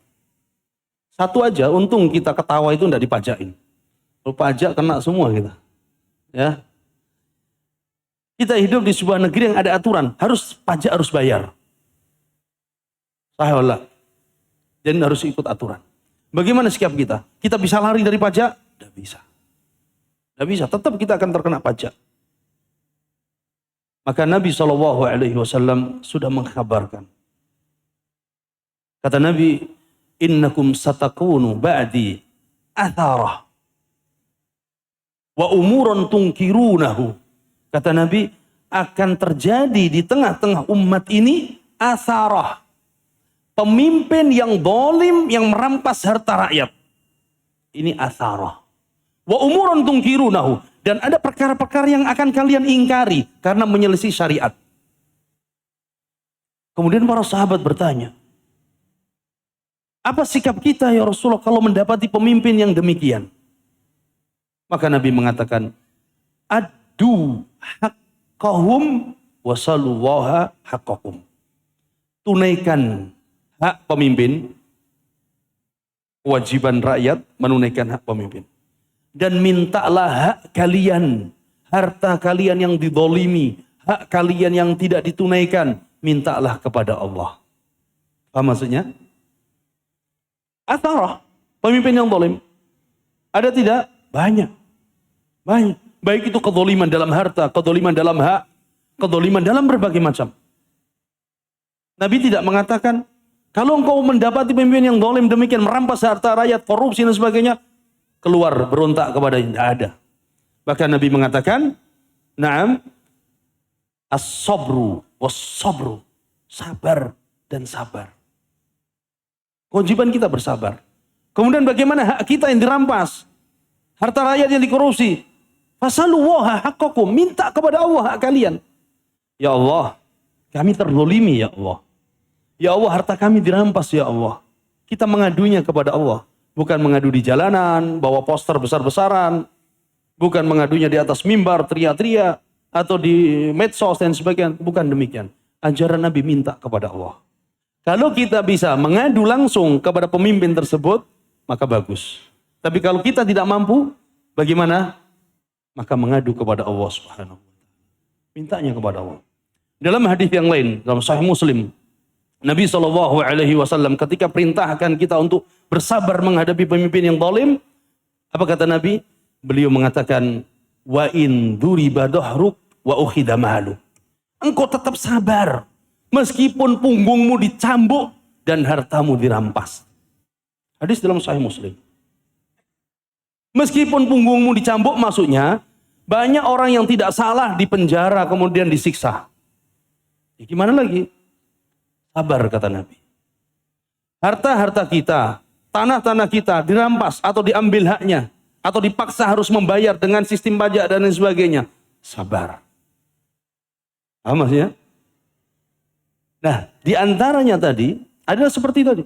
Satu aja, untung kita ketawa itu tidak dipajakin. Kalau pajak kena semua kita. Ya. Kita hidup di sebuah negeri yang ada aturan, pajak harus bayar. Sahih. Dan harus ikut aturan. Bagaimana sikap kita? Kita bisa lari dari pajak? Tidak bisa. Tidak bisa, tetap kita akan terkena pajak. Maka Nabi SAW sudah mengkhabarkan. Kata Nabi, innakum satakunu ba'di atharah wa umuran tungkirunahu. Kata Nabi, akan terjadi di tengah-tengah umat ini atharah. Pemimpin yang zalim yang merampas harta rakyat. Ini atharah. Wa umuran tungkirunahu. Dan ada perkara-perkara yang akan kalian ingkari karena menyelisih syariat. Kemudian para sahabat bertanya, apa sikap kita ya Rasulullah kalau mendapati pemimpin yang demikian? Maka Nabi mengatakan, addu haqqahum wasaluwaha haqqakum. Tunaikan hak pemimpin, kewajiban rakyat menunaikan hak pemimpin. Dan mintalah hak kalian, harta kalian yang didolimi, hak kalian yang tidak ditunaikan, mintalah kepada Allah. Apa maksudnya? Atharah, pemimpin yang dolim. Ada tidak? Banyak. Banyak. Baik itu kedoliman dalam harta, kedoliman dalam hak, kedoliman dalam berbagai macam. Nabi tidak mengatakan, kalau engkau mendapati pemimpin yang dolim demikian, merampas harta rakyat, korupsi dan sebagainya, keluar berontak kepadanya. Tidak ada. Bahkan Nabi mengatakan, na'am, as-sabru was-sabru. Sabar dan sabar. Kewajiban kita bersabar. Kemudian bagaimana hak kita yang dirampas? Harta rakyat yang dikorupsi. Fasaluwaha haqqakum. Minta kepada Allah hak kalian. Ya Allah, kami terzalimi ya Allah. Ya Allah, harta kami dirampas ya Allah. Kita mengadunya kepada Allah. Bukan mengadu di jalanan, bawa poster besar-besaran. Bukan mengadunya di atas mimbar, teriak-teriak. Atau di medsos dan sebagainya. Bukan demikian. Ajaran Nabi minta kepada Allah. Kalau kita bisa mengadu langsung kepada pemimpin tersebut, maka bagus. Tapi kalau kita tidak mampu, bagaimana? Maka mengadu kepada Allah Subhanahu wa Ta'ala. Mintanya kepada Allah. Dalam hadis yang lain, dalam Sahih Muslim, Nabi SAW ketika perintahkan kita untuk bersabar menghadapi pemimpin yang zalim, apa kata Nabi? Beliau mengatakan, wa in duriba dahruk wa ukhidha malu. Engkau tetap sabar meskipun punggungmu dicambuk dan hartamu dirampas. Hadis dalam Sahih Muslim. Meskipun punggungmu dicambuk, maksudnya banyak orang yang tidak salah di penjara kemudian disiksa. Ya, gimana lagi? Sabar kata Nabi. Harta-harta kita, tanah-tanah kita dirampas atau diambil haknya, atau dipaksa harus membayar dengan sistem pajak dan lain sebagainya. Sabar. Paham maksudnya? Nah, di antaranya tadi adalah seperti tadi.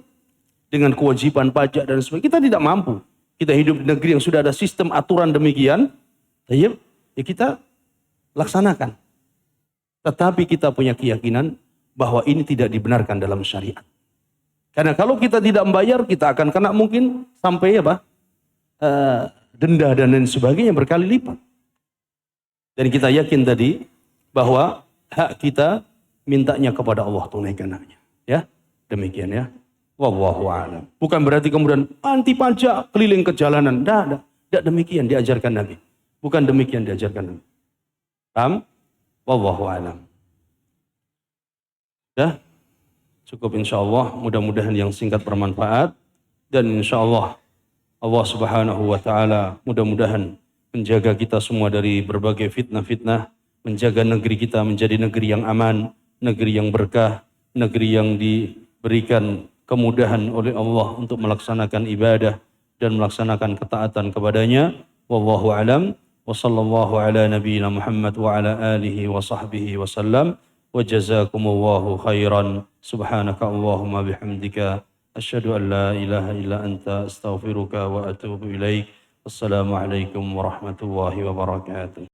Dengan kewajiban pajak dan sebagainya. Kita tidak mampu. Kita hidup di negeri yang sudah ada sistem aturan demikian. ya kita laksanakan. Tetapi kita punya keyakinan bahwa ini tidak dibenarkan dalam syariat. Karena kalau kita tidak membayar, kita akan kena mungkin sampai denda dan lain sebagainya berkali lipat. Dan kita yakin tadi bahwa hak kita mintanya kepada Allah, tunaikan haknya. Ya, demikian ya. Wallahu a'lam. Bukan berarti kemudian anti pajak keliling ke jalanan. Tidak demikian diajarkan Nabi. Bukan demikian diajarkan Nabi. Paham? Wallahu a'lam. Ya, cukup insyaallah. Mudah-mudahan yang singkat bermanfaat. Dan insyaallah Allah subhanahu wa ta'ala mudah-mudahan menjaga kita semua dari berbagai fitnah-fitnah. Menjaga negeri kita menjadi negeri yang aman. Negeri yang berkah. Negeri yang diberikan kemudahan oleh Allah untuk melaksanakan ibadah dan melaksanakan ketaatan kepadanya. Wallahu alam. Wa sallallahu ala nabiyyina Muhammad wa ala alihi wa sahbihi wa sallam. Wa jazakumullahu khairan. Subhanaka Allahumma bihamdika. Asyhadu an la ilaha illa anta astaghfiruka wa atubu ilaik. Assalamualaikum warahmatullahi wabarakatuh.